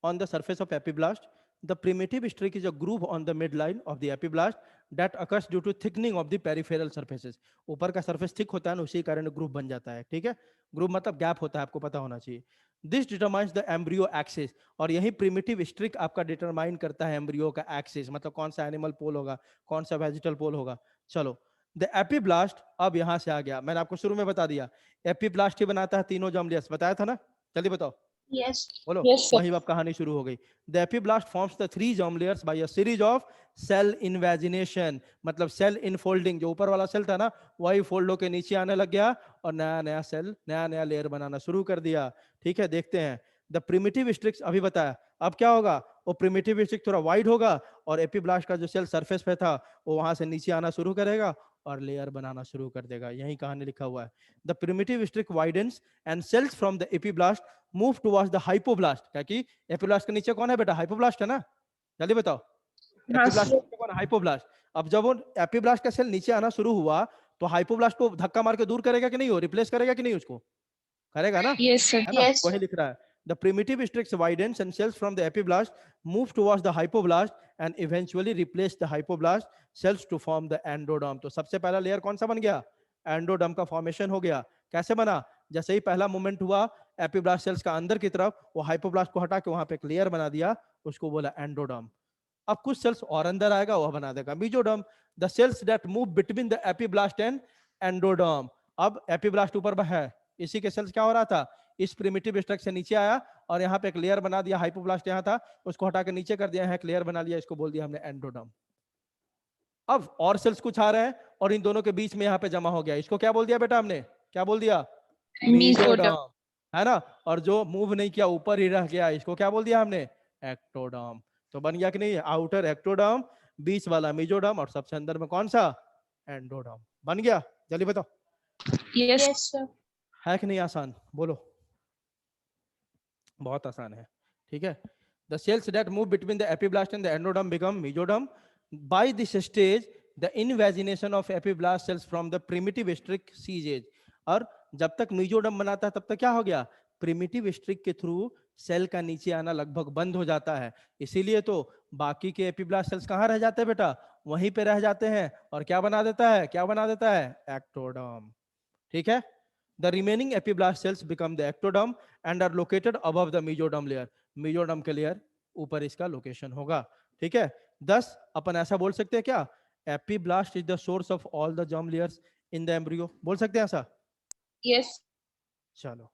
on the surface of epiblast. The primitive streak is a groove on the midline of the epiblast that occurs due to thickening of the peripheral surfaces. ऊपर का surface thick होता है ना, उसी कारण group बन जाता है, ठीक है? ग्रुप मतलब गैप होता है, आपको पता होना चाहिए। This determines the embryo axis, और यही प्रिमिटिव स्ट्रिक आपका डिटरमाइन करता है एम्ब्रियो का एक्सिस, मतलब कौन सा एनिमल पोल होगा, कौन सा वेजिटल पोल होगा। चलो, द एपीब्लास्ट अब यहां से आ गया। मैंने आपको शुरू में बता दिया, एपीब्लास्ट ही बनाता है तीनों जर्म लेयर्स, बताया था ना? जल्दी बताओ। Yes. बोलो। Yes, sir. वही अब कहानी शुरू हो गई। The epiblast forms the 3 germ layers by a series of cell invagination, मतलब सेल इनफोल्डिंग। जो ऊपर वाला सेल था ना, वही फोल्ड होकर नीचे आने लग गया और नया नया सेल, नया नया लेयर बनाना शुरू कर दिया। ठीक है, देखते हैं। द प्रिमिटिव स्ट्रिक्स अभी बताया, अब क्या होगा? वो प्रिमिटिव स्ट्रिक थोड़ा वाइड होगा और एपीब्लास्ट का जो सेल सरफेस पे था, वो वहां से नीचे आना शुरू करेगा और लेयर बनाना शुरू कर देगा। यही कहानी लिखा हुआ है। The primitive streak widens and cells from the epiblast move towards the hypoblast. क्या कि एपीब्लास्ट के नीचे कौन है बेटा? हाइपोब्लास्ट है ना? जल्दी बताओ। हाँ, एपीब्लास्ट sir. के नीचे कौन है? हाइपोब्लास्ट। अब जब वो एपीब्लास्ट का सेल नीचे आना शुरू हुआ, तो हाइपोब्लास्ट को धक्का मार के दूर करेगा कि नहीं? हो रिप्लेस करेगा कि नहीं? उसको करेगा ना, Yes, sir. है ना? Yes. वही लिख रहा है। The primitive strix widens and cells from the epiblast move towards the hypoblast and eventually replace the hypoblast cells to form the endoderm. तो सबसे पहला लेयर कौन सा बन गया? एंडोडर्म का फॉर्मेशन हो गया। कैसे बना? जैसे ही पहला मूवमेंट हुआ एपिब्लास्ट सेल्स का अंदर की तरफ, वो हाइपोब्लास्ट को हटा के वहां पे एक लेयर बना दिया, उसको बोला एंडोडर्म। अब कुछ सेल्स और अंदर आएगा, वह बना देगा mesoderm. The cells that move between the epiblast and endoderm. अब एपिब्लास्ट ऊपर है, इसी के सेल्स क्या हो रहा था? इस प्रिमिटिव स्ट्रक्चर से नीचे आया और यहाँ पे एक लेयर बना दिया, हाइपोब्लास्ट यहाँ था उसको हटा के नीचे कर दिया, यहाँ एक लेयर बना लिया, इसको बोल दिया हमने एंडोडर्म। अब और सेल्स कुछ आ रहे हैं और इन दोनों के बीच में यहाँ पे जमा हो गया, इसको क्या बोल दिया बेटा हमने, क्या बोल दिया, Mesoderm. है ना। और जो मूव नहीं किया ऊपर ही रह गया, इसको क्या बोल दिया हमने, एक्टोडर्म। तो बन गया कि नहीं, आउटर एक्टोडर्म, बीच वाला मेसोडर्म और सबसे अंदर में कौन सा, एंडोडर्म। बन गया, जल्दी बताओ, Yes. Yes, sir. है कि नहीं आसान, बोलो। बहुत आसान है, ठीक है। The cells that move between the epiblast and the endoderm become mesoderm. By this stage the invagination of epiblast cells from the primitive streak ceases. और जब तक मेसोडर्म बनाता है तब तक क्या हो गया, प्रिमिटिव स्ट्रिक के थ्रू सेल का नीचे आना लगभग बंद हो जाता है। इसीलिए तो बाकी के एपिब्लास्ट सेल्स कहाँ रह जाते हैं बेटा, वहीं पे रह जाते हैं, और क्या बना देता है, क्या बना देता है, एक्टोडर्म। ठीक है। The remaining epiblast cells become the ectoderm and are located above the mesoderm layer. mesoderm के लेयर ऊपर इसका लोकेशन होगा, ठीक है। thus अपन ऐसा बोल सकते हैं क्या, epiblast is the source of all the germ layers in the embryo, बोल सकते हैं ऐसा। Yes. चलो,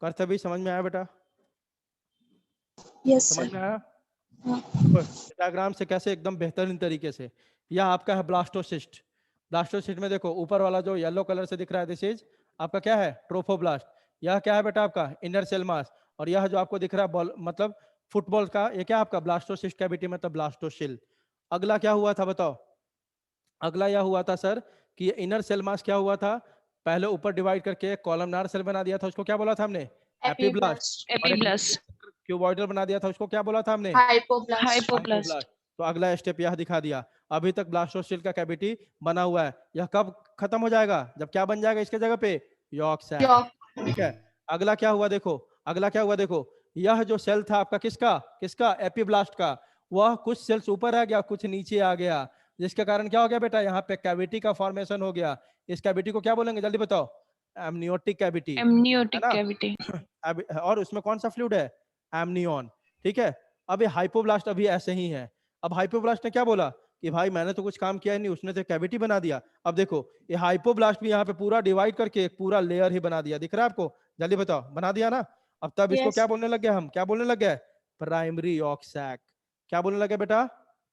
करते भी समझ में आया बेटा, Yes, समझ sir. में आया। हाँ. डायग्राम से कैसे एकदम बेहतरीन तरीके से। यह आपका है ब्लास्टोसिस्ट। ब्लास्टोसिस्ट में देखो ऊपर वाला जो येलो कलर से दिख रहा है, दिस इज आपका क्या है, ट्रोफोब्लास्ट। यह क्या है बेटा आपका इनर सेल मास। और यह जो आपको दिख रहा है बॉल मतलब फुटबॉल का, ये क्या आपका ब्लास्टोसिस्ट कैविटी मतलब ब्लास्टोसिल। अगला क्या हुआ था बताओ, अगला यह हुआ था सर कि इनर सेल मास क्या हुआ था, पहले ऊपर डिवाइड करके कॉलमनार सेल बना दिया था, उसको क्या बोला था हमने, एपिब्लास्ट। Epiblast. क्यूबॉइडल बना दिया था, उसको क्या बोला था हमने, Hypoblast. Hypoblast. तो अगला स्टेप यह दिखा दिया। अभी तक ब्लास्टोसिल का कैविटी बना हुआ है, यह कब खत्म हो जाएगा, जब क्या बन जाएगा इसके जगह पे, यॉर्क सैक। York. ठीक है। अगला क्या हुआ देखो, अगला क्या हुआ देखो, यह जो सेल था आपका किसका किसका, एपिब्लास्ट का, वह कुछ सेल्स ऊपर आ गया कुछ नीचे आ गया, जिसके कारण क्या हो गया बेटा, यहाँ पे कैविटी का फॉर्मेशन हो गया। इस कैविटी को क्या बोलेंगे जल्दी बताओ, एमनियोटिक कैविटी, है Amniotic ना। cavity. और उसमें कौन सा फ्लूइड है, एमनियन। ठीक है। अब ये हाइपोब्लास्ट अभी ऐसे ही है। अब हाइपोब्लास्ट ने क्या बोला कि भाई मैंने तो कुछ काम किया ही नहीं, उसने तो कैविटी बना दिया। अब देखो ये हाइपोब्लास्ट भी यहाँ पे पूरा डिवाइड करके एक पूरा लेयर ही बना दिया, दिख रहा है आपको, जल्दी बताओ, बना दिया ना। अब तब इसको Yes. क्या बोलने लग गए हम, क्या बोलने लग गए, प्राइमरी यॉर्क सैक। क्या बोलने लगे बेटा,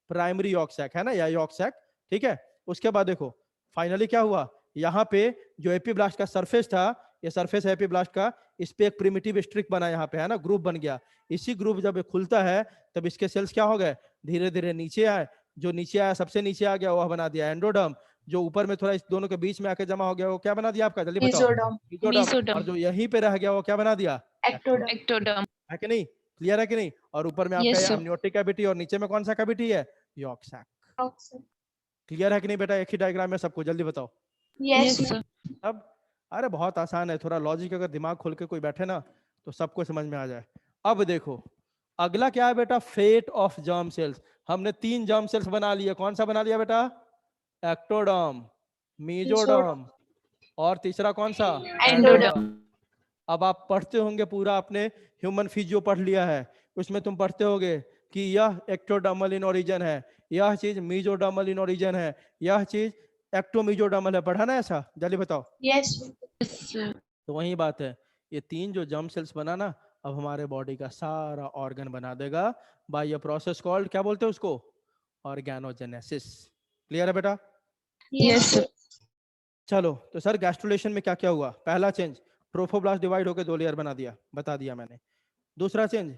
प्राइमरी यॉर्क सैक, है ना, या यॉर्क सैक। ठीक है। उसके बाद देखो फाइनली क्या हुआ, यहाँ पे जो एपिब्लास्ट का सरफेस था, ये सरफेस है एपिब्लास्ट का, इस पे एक प्रिमिटिव स्ट्रिक बना यहाँ पे, है ना, ग्रुप बन गया। इसी ग्रुप जब ये खुलता है तब इसके सेल्स क्या हो गए, धीरे धीरे नीचे आए, जो नीचे आया सबसे नीचे आ गया वह बना दिया एंडोडर्म, जो ऊपर में थोड़ा इस दोनों के बीच में आके जमा हो गया वो क्या बना दिया आपका, जल्दी बताओ, Mesoderm. मेसोडर्म। और Mesoderm. जो यहीं पे रह गया वो क्या बना दिया, Ectoderm. Ectoderm. है कि नहीं, क्लियर है कि नहीं। और ऊपर में आपका Yes, sir. एमनियोटिक कैविटी और नीचे में कौन सा कैविटी है, yolk sac. York, sir. Clear है कि नहीं बेटा, एक ही डायग्राम में सबको, जल्दी बताओ। Yes, Yes, sir. sir. अब अरे बहुत आसान है, थोड़ा लॉजिक अगर दिमाग खोल के कोई बैठे ना तो सबको समझ में आ जाए। अब देखो अगला क्या है बेटा, फेट ऑफ जर्म सेल्स। हमने 3 जर्म सेल्स बना लिए, कौन सा बना लिया बेटा, एक्टोडर्म, मेसोडर्म और तीसरा कौन सा, Endoderm. अब आप पढ़ते होंगे पूरा, आपने ह्यूमन फिजियो पढ़ लिया है, उसमें तुम पढ़ते होगे कि यह एक्टोडर्मल इन ओरिजिन है, यह चीज मेसोडर्मल इन ओरिजिन है, यह चीज एक्टोमेसोडर्मल है, पढ़ा ना ऐसा, जल्दी बताओ। Yes, sir. Yes, sir. तो वही बात है, ये 3 जो जर्म सेल्स बना ना, अब हमारे बॉडी का सारा ऑर्गन बना देगा बाय अ प्रोसेस कॉल्ड, क्या बोलते हैं उसको, ऑर्गेनोजेनेसिस। क्लियर है बेटा। Yes, sir. चलो तो सर गैस्ट्रुलेशन में क्या क्या हुआ, पहला चेंज ट्रोफोब्लास्ट डिवाइड होकर 2 लेयर बना दिया, बता दिया मैंने। दूसरा change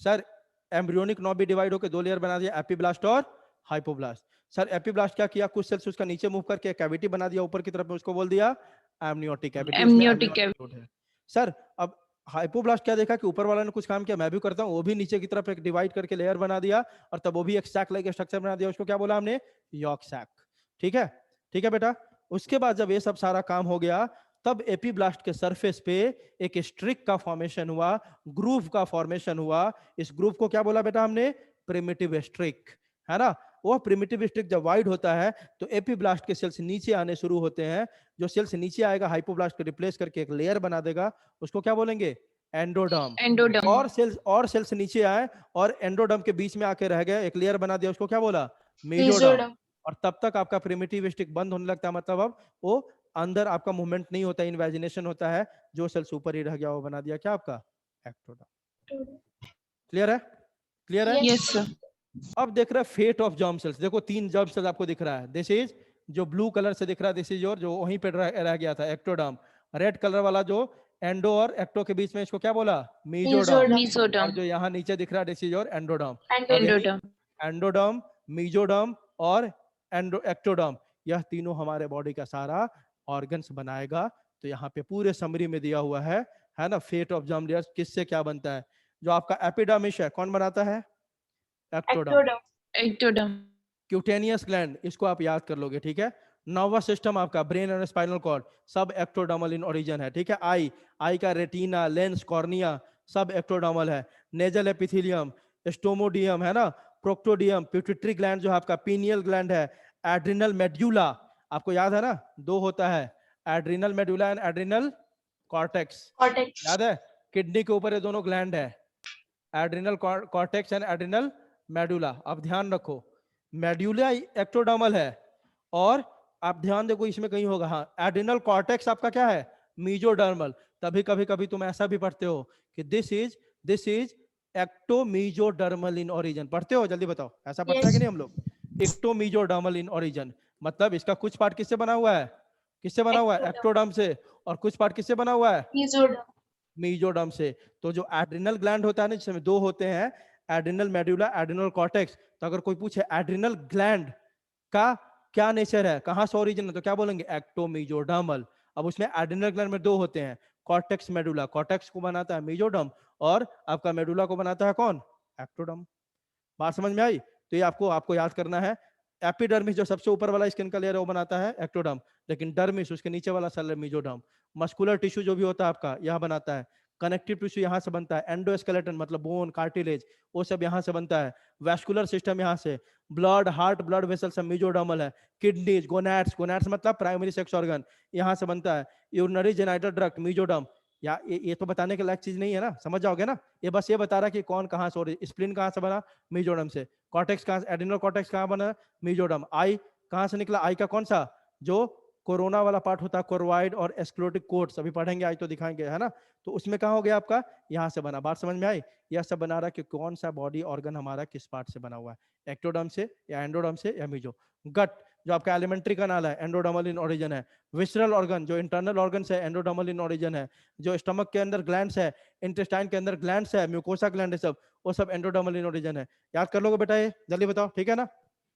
sir embryonic knobby divide होकर 2 लेयर बना दिया, एपिब्लास्ट और हाइपोब्लास्ट। सर एपिब्लास्ट क्या किया, कुछ सेल्स उसका नीचे मूव करके कैविटी बना दिया ऊपर की तरफ में, उसको बोल दिया amniotic cavity. Amniotic cavity. Sir अब हाइपोब्लास्ट क्या देखा कि ऊपर वाला ने कुछ काम किया, मैं भी करता हूँ, वो भी नीचे की तरफ एक डिवाइड करके लेयर बना दिया और तब वो भी एक सैक लाइक स्ट्रक्चर बना दिया, उसको क्या बोला हमने, यॉर्क सैक। ठीक है, ठीक है बेटा। उसके बाद जब ये सब सारा काम हो गया तब एपिब्लास्ट के सरफेस पे एक स्ट्रिक का फॉर्मेशन हुआ, ग्रूव का फॉर्मेशन हुआ। इस ग्रूव को क्या बोला बेटा हमने, प्रिमिटिव स्ट्रिक, है ना। वो प्रिमिटिव स्ट्रिक जब वाइड होता है तो एपिब्लास्ट के सेल्स नीचे आने शुरू होते हैं, जो सेल्स नीचे आएगा हाइपोब्लास्ट को रिप्लेस करके एक लेयर बना देगा, उसको क्या बोलेंगे, एंडोडर्म। Endoderm. और सेल्स नीचे आए और एंडोडर्म के बीच में आके रह गए, एक लेयर बना दिया, उसको क्या बोला, मेसोडर्म। Mesoderm. और तब तक आपका प्रिमिटिव स्टिक बंद होने लगता है, मतलब अब वो अंदर आपका मूवमेंट नहीं होता, इन्वेजिनेशन होता है, जो सेल्स ऊपर ही रह गया वो बना दिया क्या आपका, एक्टोडर्म। क्लियर है? क्लियर है? Yes, sir. अब देख रहे हैं फेट ऑफ जर्म सेल्स। देखो 3 जर्म सेल्स आपको दिख रहा है। दिस इज जो ब्लू कलर से दिख रहा है, दिस इज योर जो वहीं पे रह गया था एक्टोडर्म। रेड कलर वाला जो एंडो और एक्टो के बीच में, इसको क्या बोला? मीजोडर्म। और Mesoderm, जो यहाँ नीचे दिख रहा है, this is your endoderm. endoderm. Endoderm, mesoderm और एक्टोडर्म, यह तीनों हमारे बॉडी का सारा ऑर्गन्स बनाएगा। तो यहाँ पे पूरे समरी में दिया हुआ है ना, फेट ऑफ जर्म लेयर्स किससे क्या बनता है। जो आपका एपिडर्मिस है, कौन बनाता है? एक्टोडर्म। Ectoderm. क्यूटेनियस ग्लैंड, इसको आप याद कर लोगे, ठीक है। नर्वस सिस्टम आपका ब्रेन और स्पाइनल कॉर्ड सब एक्टोडर्मल इन ओरिजिन है, ठीक है। आई का रेटिना, लेंस, कॉर्निया सब एक्टोडर्मल है। नेजल एपिथेलियम, स्टोमोडियम है ना, प्रोक्टोडियम, पिट्यूटरी ग्लैंड जो है आपका, पीनियल ग्लैंड है, एड्रिनल मेड्यूला, आपको याद है ना, 2 होता है, adrenal medulla and adrenal cortex, याद है। किडनी के ऊपर ये दोनों ग्लैंड है, adrenal cortex and adrenal medulla. अब ध्यान रखो, मेड्यूला एक्टोडर्मल है, और आप ध्यान देखो इसमें कहीं होगा, हाँ, एड्रिनल कॉर्टेक्स आपका क्या है? मीजोडर्मल। तभी कभी कभी तुम ऐसा भी पढ़ते हो कि दिस इज एक्टोमीजोडर्मल इन ओरिजिन, पढ़ते हो? जल्दी बताओ, ऐसा पढ़ते हैं कि नहीं हम लोग? एक्टोमीजोडर्मल इन ओरिजिन, मतलब इसका कुछ पार्ट किससे बना हुआ है? किससे बना हुआ है? एक्टोडर्म से। और कुछ पार्ट किससे बना हुआ है? मीजोडर्म से। तो जो एड्रिनल ग्लैंड होता है ना, जिसमें 2 होते हैं, एड्रिनल मेडुला, एड्रिनल कॉर्टेक्स। तो अगर कोई पूछे एड्रिनल ग्लैंड का क्या नेचर है, कहां से ओरिजिन है, तो क्या बोलेंगे? एक्टोमीजोडर्मल। अब उसमें एड्रिनल ग्लैंड में 2 होते हैं, कॉर्टेक्स, मेडुला। कॉर्टेक्स को बनाता है मीजोडर्म, और आपका मेडुला को बनाता है कौन? एक्टोडर्म। बात समझ में आई? तो ये आपको याद करना है। एपिडर्मिस जो सबसे ऊपर वाला स्किन का लेयर है, वो बनाता है एक्टोडर्म, लेकिन डर्मिस उसके नीचे वाला सेल है मीजोडर्म। मस्कुलर टिश्यू जो भी होता है आपका, यह बनाता है। कनेक्टिव टिश्यू यहाँ से बनता है, एंडोस्केलेटन मतलब बोन, कार्टिलेज, वो सब यहाँ से बनता है। वैस्कुलर सिस्टम यहाँ से, ब्लड, हार्ट, ब्लड वेसल सब मीजोडर्मल है। किडनीज, गोनैड्स मतलब प्राइमरी सेक्स ऑर्गन, यहाँ से बनता है। Urinary genital tract, mesoderm. या ये तो बताने के लायक चीज नहीं है ना, समझ जाओगे ना। ये बस ये बता रहा कि कौन कहाँ से, स्प्लीन कहाँ से बना? मीजोडर्म से। कॉर्टेक्स कहाँ से, एड्रिनल कॉर्टेक्स कहाँ बना? मीजोडर्म। आई कहाँ से निकला? आई का कौन सा, जो कोरोना वाला पार्ट होता है, कोरोइड और एस्क्लेरोटिक कोर्ट्स, अभी पढ़ेंगे, आज तो दिखाएंगे, है ना। तो उसमें कहाँ हो गया आपका? यहाँ से बना। बात समझ में आई? यह सब बना रहा कि कौन सा बॉडी ऑर्गन हमारा किस पार्ट से बना हुआ है, एक्टोडर्म से या एंडोडर्म से या मीजो। गट जो आपका एलिमेंट्री कनाल है, एंडोडर्मल इन ओरिजिन है। विसरल ऑर्गन जो इंटरनल ऑर्गन है, एंडोडर्मल इन ओरिजिन है। जो स्टमक के अंदर ग्लैंड्स है, इंटेस्टाइन के अंदर ग्लैंड्स है, म्यूकोसा ग्लैंड है, सब वो सब एंडोडर्मल इन ओरिजिन है। याद कर लोगे बेटा? ये जल्दी बताओ, ठीक है ना?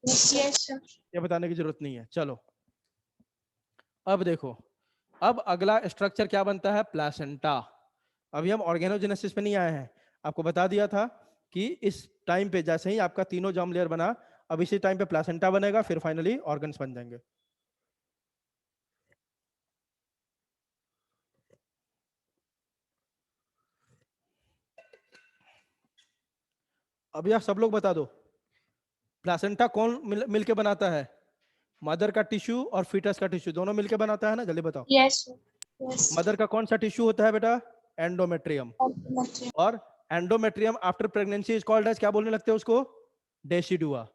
ये बताने की जरूरत नहीं है। चलो अब देखो, अब अगला स्ट्रक्चर क्या बनता है? प्लेसेंटा। अभी हम ऑर्गेनोजेनेसिस पे नहीं आए हैं। आपको बता दिया था कि इस टाइम पे जैसे ही आपका तीनों जर्म लेयर बना, अब इसी टाइम पे प्लेसेंटा बनेगा, फिर फाइनली ऑर्गन्स बन जाएंगे। अब यह सब लोग बता दो, प्लेसेंटा कौन मिलके बनाता है? मदर का टिश्यू और फीटस का टिश्यू दोनों मिलके बनाता है ना, जल्दी बताओ। मदर का कौन सा टिश्यू होता है बेटा? एंडोमेट्रियम। और endometrium after pregnancy is called as, क्या बोलने लगते हैं उसको? डेसिडुआ।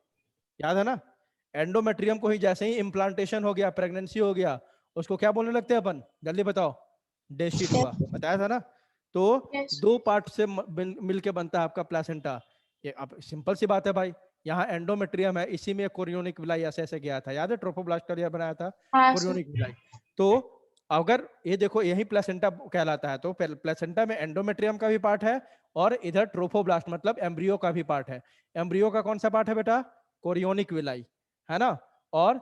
याद है ना? एंडोमेट्रियम को ही जैसे ही इम्प्लांटेशन हो गया, प्रेगनेंसी हो गया, उसको क्या बोलने लगते हैं अपन? जल्दी बताओ। डेसिडुआ। बताया था ना। तो 2 पार्ट से मिलके बनता है आपका प्लेसेंटा। ये अब सिंपल सी बात है भाई, यहाँ एंडोमेट्रियम है, इसी में कोरियोनिक विलाई ऐसे ऐसे गया था, याद है? ट्रोफोब्लास्ट का बनाया था कोरियोनिक विलाई। तो अगर ये देखो, यही प्लेसेंटा कहलाता है। तो प्लेसेंटा में एंडोमेट्रियम का भी पार्ट है, और इधर ट्रोफोब्लास्ट मतलब एम्ब्रियो का भी पार्ट है। एम्ब्रियो का कौन सा पार्ट है बेटा? कोरियोनिक विलाई, है ना। और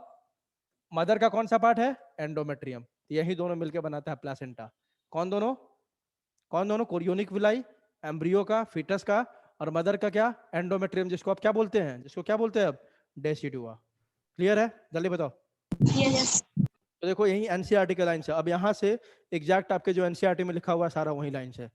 मदर का कौन सा पार्ट है? एंडोमेट्रियम। यही दोनों मिलकर बनाता है प्लेसेंटा। कौन दोनों? कोरियोनिक विलाई, एम्ब्रियो का, फीटस का, और मदर का क्या? एंडोमेट्रियम, जिसको आप क्या बोलते हैं? अब? डेसिडुआ। क्लियर है? जल्दी बताओ। तो देखो यही एनसीईआरटी के लाइन है। अब यहाँ से एग्जैक्ट आपके जो एनसीईआरटी में लिखा हुआ है सारा वही लाइन है।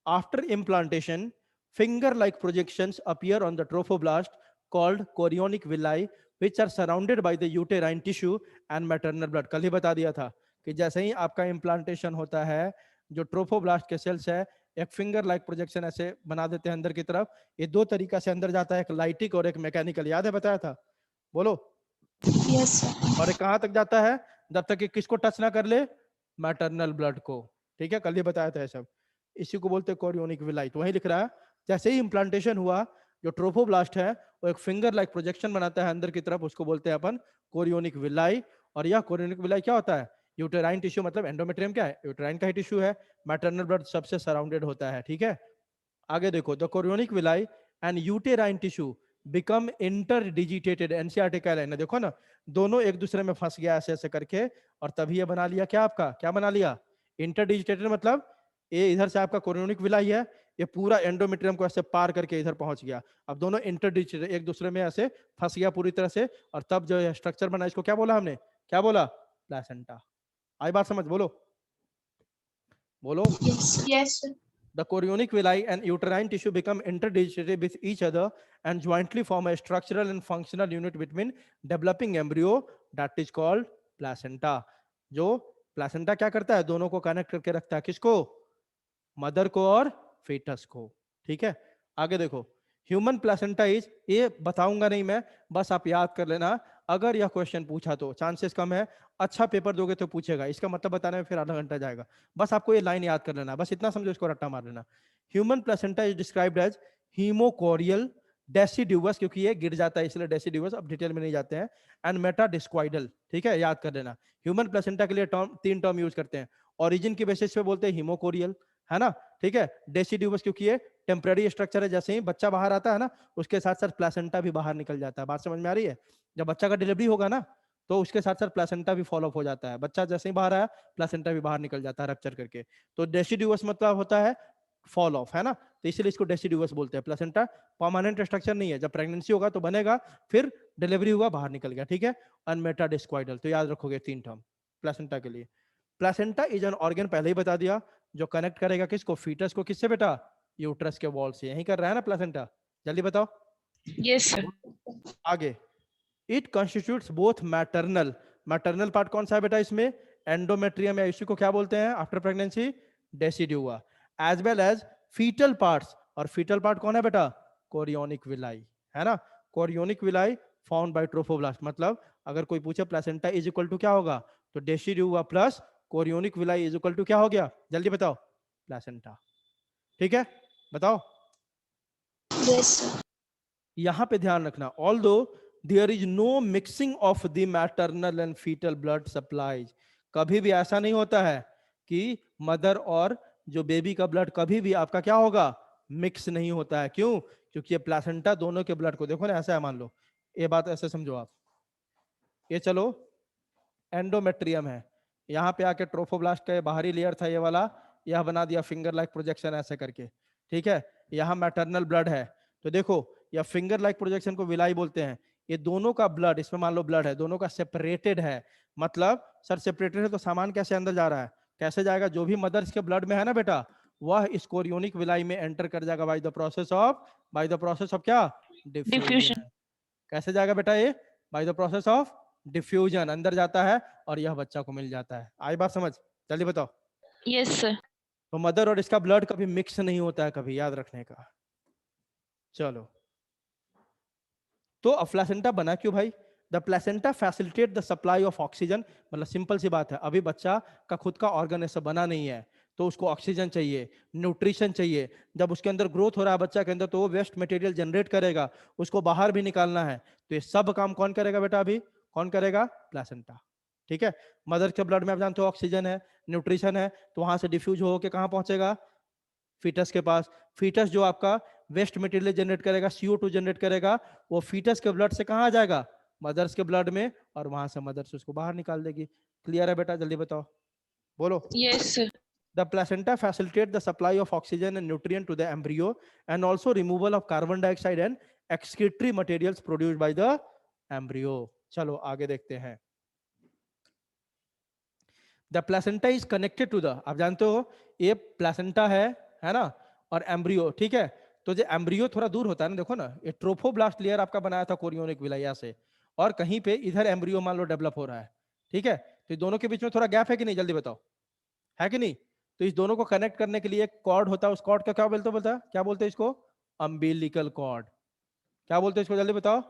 After implantation finger like projections appear on the trophoblast called chorionic villi which are surrounded by the uterine tissue and maternal blood। कल ही बता दिया था कि जैसे ही आपका इम्प्लांटेशन होता है, जो ट्रोफोब्लास्ट के सेल्स है, एक फिंगर लाइक प्रोजेक्शन ऐसे बना देते हैं अंदर की तरफ। ये 2 तरीका से अंदर जाता है, एक लाइटिक और एक मैकेनिकल। याद है? बताया था, बोलो। और कहां तक जाता है? जब तक कि किसको टच ना कर ले? मैटरनल ब्लड को। ठीक है, कल ही बताया था ये सब। इसी को बोलते हैं कोरियोनिक विलाई। तो वही लिख रहा है, जैसे ही इम्प्लांटेशन हुआ, जो ट्रोफोब्लास्ट है वो एक फिंगर लाइक प्रोजेक्शन बनाता है अंदर की तरफ, उसको बोलते हैं अपन कोरियोनिक विलाई। और यह कोरियोनिक विलाई क्या होता है? यूटेराइन टिश्यू, मतलब एंडोमेट्रियम क्या है? यूटेराइन का ही टिश्यू है, मैटरनल ब्लड सबसे सराउंडेड होता है, ठीक है। आगे देखो, the chorionic villi and uterine tissue become interdigitated. NCERT का लाइन है, देखो ना, दोनों एक दूसरे में फंस गया ऐसे ऐसे करके, और तभी ये बना लिया क्या, आपका क्या बना लिया? इंटरडिजिटेटेड। मतलब ये इधर से आपका कोरियोनिक विलाई है, ये पूरा एंडोमेट्रियम को ऐसे पार करके इधर पहुंच गया। अब दोनों इंटरडिजिटेटेड एक दूसरे में ऐसे फंस गया पूरी तरह से, और तब जो ये स्ट्रक्चर बना, इसको क्या बोला हमने? क्या बोला? प्लेसेंटा। आई बात समझ? बोलो बोलो। Yes, sir. The chorionic villi and uterine tissue become interdigitated with each other and jointly form a structural and functional unit between developing embryo that is called placenta. जो प्लासेंटा क्या करता है? दोनों को कनेक्ट करके रखता है। किसको? मदर को और फेटस को, ठीक है। आगे देखो, ह्यूमन प्लेसेंटा इज, ये बताऊंगा नहीं मैं, बस आप याद कर लेना। अगर यह क्वेश्चन पूछा तो चांसेस कम है, अच्छा पेपर दोगे तो पूछेगा, इसका मतलब बताने में फिर आधा घंटा जाएगा। बस आपको ये लाइन याद कर लेना, बस इतना समझो, इसको रट्टा मार लेना। Human placenta is described as haemochorial deciduous, क्योंकि ये गिर जाता है इसलिए डेसिड्यूवस, अब डिटेल में नहीं जाते हैं, एंड मेटाडिस्क्वाइडल, ठीक है, याद कर लेना। ह्यूमन प्लेसेंटा के लिए टर्म, 3 टर्म यूज करते हैं। ओरिजिन की बेसिस पे बोलते हैं हीमोकोरियल, है ना, ठीक है। डेसिड्यूवस क्योंकि ये टेम्पररी स्ट्रक्चर है, जैसे ही बच्चा बाहर आता है ना, उसके साथ साथ प्लेसेंटा भी बाहर निकल जाता है। बात समझ में आ रही है? जब बच्चा का डिलीवरी होगा ना, तो उसके साथ साथ प्लेसेंटा भी फॉलो अप हो जाता है। बच्चा जैसे ही बाहर आया, प्लेसेंटा भी बाहर निकल जाता है रप्चर करके। तो डेसिड्यूवस मतलब होता है फॉल ऑफ, है ना, तो इसलिए इसको डेसिड्यूवस बोलते हैं। प्लेसेंटा परमानेंट स्ट्रक्चर नहीं है, जब प्रेगनेंसी होगा तो बनेगा, फिर डिलीवरी हुआ बाहर निकल गया, ठीक है। अनमेटाडिस्क्वाइडल, तो याद रखोगे 3 टर्म प्लेसेंटा के लिए। प्लेसेंटा इज एन ऑर्गन, पहले ही बता दिया, जो कनेक्ट करेगा किसको? फीटस को। किससे बेटा? यूट्रस के वॉल से। यही कर रहा है ना प्लेसेंटा? जल्दी बताओ। Yes, sir. आगे, it constitutes both maternal, maternal part कौन सा है बेटा इसमें? एंडोमेट्रियम, या इसी को क्या बोलते हैं after pregnancy? Decidua. As well as foetal parts, और फीटल पार्ट कौन है बेटा? कोरियोनिक विलाई, है ना। Chorionic villi found by trophoblast. मतलब अगर कोई पूछे प्लेसेंटा इज इक्वल टू क्या होगा, तो decidua plus chorionic villi is equal to क्या हो गया? जल्दी बताओ। प्लेसेंटा, ठीक है, बताओ। Yes, sir. यहां पे ध्यान रखना, although there is no mixing of the maternal and fetal blood supplies, कभी भी ऐसा नहीं होता है कि मदर और जो बेबी का ब्लड कभी भी आपका क्या होगा? मिक्स नहीं होता है। क्यों? क्योंकि ये प्लासेंटा दोनों के ब्लड को, देखो ना, ऐसा है, मान लो ये बात ऐसे समझो आप, ये चलो एंडोमेट्रियम है, यहाँ पे आके ट्रोफोब्लास्ट का बाहरी लेयर था ये वाला, यह बना दिया फिंगर लाइक प्रोजेक्शन ऐसे करके, ठीक है। यहाँ मैटरनल ब्लड है, तो देखो या फिंगर लाइक प्रोजेक्शन को विलाई बोलते हैं। ये दोनों का ब्लड, इसमें मान लो ब्लड है, दोनों का सेपरेटेड है। मतलब सर सेपरेटेड है तो सामान कैसे अंदर जा रहा है? कैसे जाएगा? जो भी मदर्स के ब्लड में है ना बेटा, वह इस कोरियोनिक विलाई में एंटर कर जाएगा बाय द प्रोसेस ऑफ क्या? Diffusion. डिफ्यूजन। कैसे जाएगा बेटा ये? By the process of diffusion, अंदर जाता है और यह बच्चा को मिल जाता है। आई बात समझ? जल्दी बताओ। Yes, sir. तो मदर और इसका ब्लड कभी मिक्स नहीं होता है, कभी, याद रखने का। चलो, तो प्लेसेंटा बना क्यों भाई? The placenta facilitate the supply of oxygen. मतलब सिंपल सी बात है, अभी बच्चा का खुद का ऑर्गन ऐसा बना नहीं है, तो उसको ऑक्सीजन चाहिए, न्यूट्रिशन चाहिए। जब उसके अंदर ग्रोथ हो रहा है बच्चा के अंदर, तो वो वेस्ट मटेरियल जनरेट करेगा, उसको बाहर भी निकालना है। तो ये सब काम कौन करेगा बेटा? अभी कौन करेगा? प्लेसेंटा, ठीक है। मदर के ब्लड में आप जानते हो ऑक्सीजन है, न्यूट्रिशन है, तो वहां से डिफ्यूज होकर कहाँ पहुंचेगा? फीटस के पास। फीटस जो आपका वेस्ट मटेरियल जनरेट करेगा, CO2 जनरेट करेगा, वो फीटस के ब्लड से कहाँ आ जाएगा? मदर्स के ब्लड में, और वहां से मदर्स उसको बाहर निकाल देगी। क्लियर है बेटा? जल्दी बताओ, बोलो। Yes, sir. The placenta facilitate the supply of oxygen and nutrient to the embryo and also removal of carbon dioxide and excretory materials produced by the embryo. चलो आगे देखते हैं। The placenta is connected to the, आप जानते हो ये placenta है ना, और एम्ब्रियो, ठीक है। तो जो एम्ब्रियो थोड़ा दूर होता है ना, देखो ना, ये ट्रोफोब्लास्ट लेयर आपका बनाया था कोरियोनिक विलाया से, और कहीं पे इधर एम्ब्रियो मान लो डेवलप हो रहा है, ठीक है। तो दोनों के बीच में थोड़ा गैप है कि नहीं? जल्दी बताओ, है कि नहीं? तो इस दोनों को कनेक्ट करने के लिए एक कॉर्ड होता है, उस कॉर्ड का क्या बोलते हैं? क्या बोलते हैं इसको? Umbilical cord. क्या बोलते हैं इसको? जल्दी बताओ।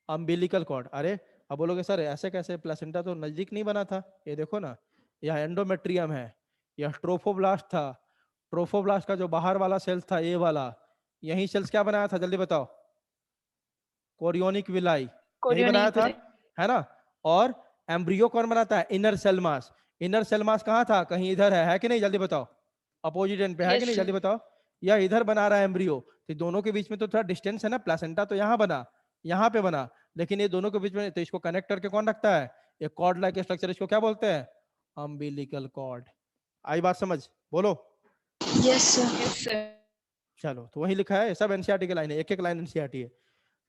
Umbilical cord. अरे अब बोलोगे सर ऐसे कैसे, प्लेसेंटा तो नजदीक नहीं बना था। ये देखो ना, यह एंडोमेट्रियम है, यह ट्रोफोब्लास्ट था, ट्रोफोब्लास्ट का जो बाहर वाला सेल्स था, ये वाला, यही सेल्स क्या बनाया था, जल्दी बताओ, कोरियोनिक विलाई, यही बनाया था, है ना। और एम्ब्रियो कौन बनाता है, inner cell mass. Inner cell mass कहाँ था, कहीं इधर है कि नहीं, जल्दी बताओ, अपोजिट एंड पे है कि नहीं, जल्दी बताओ। या इधर बना रहा है एम्ब्रियो, तो दोनों के बीच में तो थोड़ा डिस्टेंस है ना, प्लेसेंटा तो यहाँ बना, यहाँ पे बना, लेकिन ये दोनों के बीच में, तो इसको कनेक्ट करके कौन रखता है, एक कॉर्ड लाइक स्ट्रक्चर, इसको क्या बोलते हैं, अम्बिलिकल कॉर्ड। आई बात समझ, बोलो। Yes, sir. Yes, sir. चलो, तो वही लिखा है, सब एनसीईआरटी की लाइन है, एक एक लाइन एनसीईआरटी है।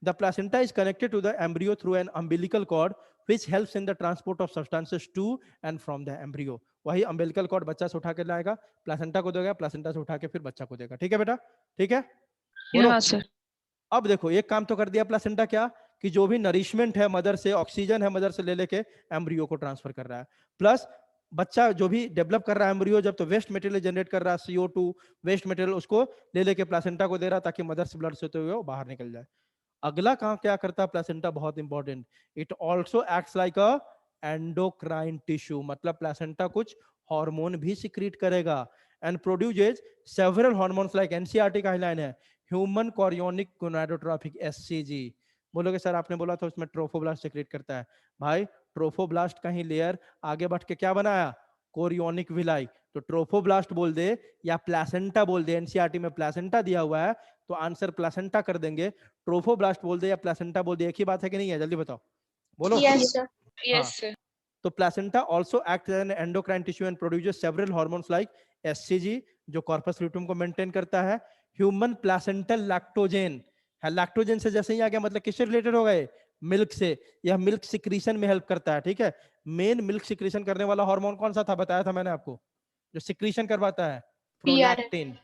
The placenta is connected to the embryo through an umbilical cord, which helps in the transport of substances to and from the embryo. वही umbilical cord बच्चा से उठा के लाएगा, प्लेसेंटा को देगा, प्लेसेंटा से उठा के फिर बच्चा को देगा। ठीक है बेटा, ठीक है, बोलो। Yeah, sir. अब देखो, एक काम तो कर दिया प्लेसेंटा, क्या कि जो भी नरिशमेंट है मदर से, ऑक्सीजन है मदर से ले लेके एम्ब्रियो को ट्रांसफर कर रहा है, प्लस बच्चा जो भी डेवलप कर रहा है एम्ब्रियो, जब तो वेस्ट मटेरियल जनरेट कर रहा है, CO2 वेस्ट मटेरियल, उसको ले लेके प्लेसेंटा को दे रहा है, ताकि मदर से ब्लड से होते हुए वो बाहर निकल जाए। अगला काम क्या करता है प्लेसेंटा, बहुत important, it also acts like a endocrine tissue, मतलब प्लेसेंटा कुछ हार्मोन भी सिक्रीट करेगा and produces several hormones, like NCERT का लाइन है, ह्यूमन कोरियोनिक गोनाडोट्रोपिक, HCG। बोलोगे सर आपने बोला था उसमें ट्रोफोब्लास्ट सिक्रीट करता है, भाई ट्रोफोब्लास्ट का ही लेयर आगे बढ़ के क्या बनाया, कोरियोनिक विलाई, तो ट्रोफोब्लास्ट बोल दे या प्लेसेंटा बोल दे, एनसीईआरटी में प्लेसेंटा दिया हुआ है तो आंसर प्लेसेंटा कर देंगे, ट्रोफोब्लास्ट बोल दे या प्लेसेंटा बोल दे, एक ही बात है कि नहीं है, जल्दी बताओ, बोलो। Yes, sir. Yes, sir. तो placenta also act as an endocrine tissue and produces several hormones like HCG, जो कॉर्पस ल्यूटियम को मेंटेन करता है, ह्यूमन प्लेसेंटल लैक्टोजेन है, लैक्टोजेन से जैसे ही आ गया, मतलब किससे रिलेटेड हो गए, मिल्क से, यह मिल्क सिक्रीशन में हेल्प करता है। ठीक है, मेन मिल्क सिक्रीशन करने वाला हार्मोन कौन सा था, बताया था मैंने आपको, जो सिक्रीशन करवाता है, प्रोलैक्टिन,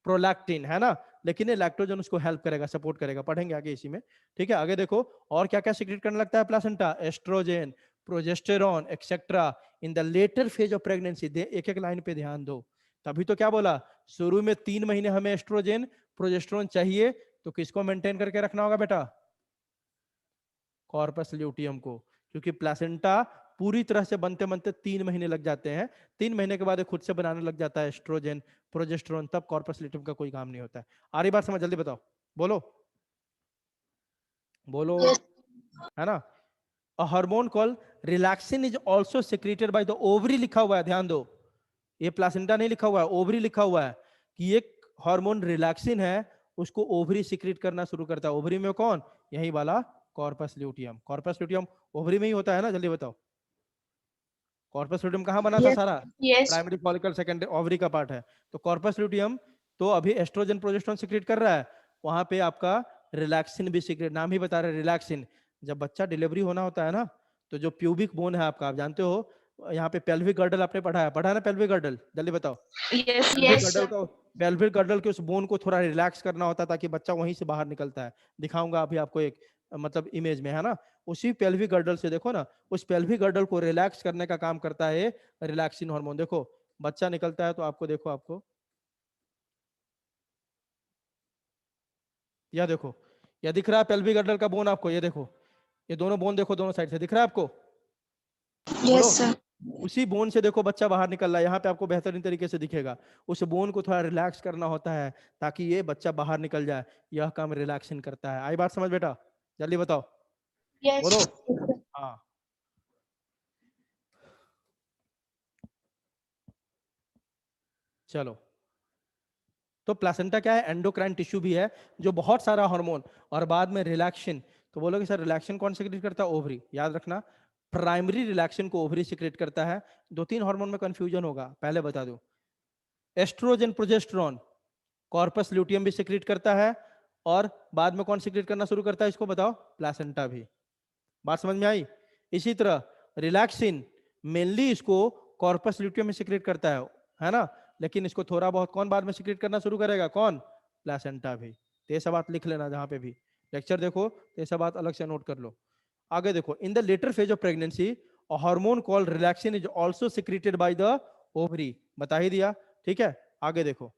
प्रोलैक्टिन है ना, लेकिन ये लैक्टोजन उसको हेल्प करेगा, सपोर्ट करेगा, पढ़ेंगे आगे इसी में। ठीक है, आगे देखो और क्या क्या सिक्रीट करने लगता है placenta, estrogen, progesterone etcetera in the later phase of pregnancy. एक एक लाइन पे ध्यान दो, तभी तो क्या बोला, शुरू में 3 महीने हमें एस्ट्रोजेन प्रोजेस्टेरॉन चाहिए, तो किसको मेंटेन करके रखना होगा बेटा, कॉर्पस ल्यूटियम को, क्योंकि प्लेसेंटा पूरी तरह से बनते बनते 3 महीने लग जाते हैं, 3 महीने के बाद खुद से बनाने लग जाता है एस्ट्रोजेन प्रोजेस्टेरॉन, तब कॉर्पस ल्यूटियम का कोई काम नहीं होता है। आ रही बात समझ, जल्दी बताओ, बोलो बोलो, है ना। A hormone called relaxin is also secreted by the ovary, लिखा हुआ है, ध्यान दो, ये प्लेसेंटा नहीं लिखा हुआ है, ओवरी लिखा हुआ है, कि एक हार्मोन रिलैक्सिन है, उसको ओवरी सिक्रीट करना शुरू करता है। ओवरी में कौन, यही वाला corpus luteum, corpus luteum ovary में ही होता है ना, जल्दी बताओ, कॉर्पस ल्यूटियम कहाँ बना था Yes. सारा, Yes. Primary follicle, secondary ovary का पार्ट है, तो कॉर्पस ल्यूटियम तो अभी एस्ट्रोजन प्रोजेस्टेरॉन सिक्रीट कर रहा है, वहां पे आपका रिलैक्सिन भी सिक्रीट, नाम ही बता रहे रिलैक्सिन। जब बच्चा डिलीवरी होना होता है ना, तो जो प्यूबिक बोन है आपका, आप जानते हो, यहाँ पे पेल्विक गर्डल आपने पढ़ा है ना, पेल्विक गर्डल, जल्दी बताओ, Yes, pelvic Yes, girdle sir. को, पेल्विक गर्डल के उस बोन को थोड़ा रिलैक्स करना होता है, ताकि बच्चा वहीं से बाहर निकलता है, दिखाऊंगा अभी आपको एक, मतलब इमेज में, है ना, उसी पेल्विक गर्डल से देखो ना, उस पेल्विक गर्डल को रिलैक्स करने का काम करता है रिलैक्सिन हार्मोन। देखो बच्चा निकलता है तो आपको देखो, आपको यह देखो, यह दिख रहा है पेल्विक गर्डल का बोन आपको, ये देखो, ये दोनों बोन देखो, दोनों साइड से दिख रहा है आपको, बोलो। Yes, sir. उसी बोन से देखो बच्चा बाहर निकल रहा है, यहाँ पे आपको बेहतरीन तरीके से दिखेगा, उस बोन को थोड़ा रिलैक्स करना होता है ताकि ये बच्चा बाहर निकल जाए, यह काम रिलैक्सिन करता है। आई बात समझ बेटा, जल्दी बताओ, Yes. बोलो। हाँ, चलो, तो प्लेसेंटा क्या है, एंडोक्राइन टिश्यू भी है, जो बहुत सारा हार्मोन और बाद में रिलैक्सिन, तो बोलोगे सर रिलैक्सिन कौन सिक्रेट करता है, ओवरी, याद रखना, प्राइमरी रिलैक्सिन को ओवरी सिक्रेट करता है। 2-3 हार्मोन में कंफ्यूजन होगा, पहले बता दो, एस्ट्रोजन प्रोजेस्टेरॉन कॉर्पस ल्यूटियम भी सिक्रेट करता है, और बाद में कौन सिक्रेट करना शुरू करता है, इसको बताओ, प्लेसेंटा भी। बात समझ में आई। इसी तरह रिलैक्सिन मेनली इसको कॉर्पस ल्यूटियम में सिक्रेट करता है ना, लेकिन इसको थोड़ा बहुत कौन बाद में सिक्रेट करना शुरू करेगा, कौन, प्लेसेंटा भी। तो ये सब बात लिख लेना, जहां पे भी लेक्चर देखो तो ये सब बात अलग से नोट कर लो। आगे देखो, इन the later phase of pregnancy a hormone called relaxin is also secreted by the ovary, बता ही दिया। ठीक है, आगे देखो,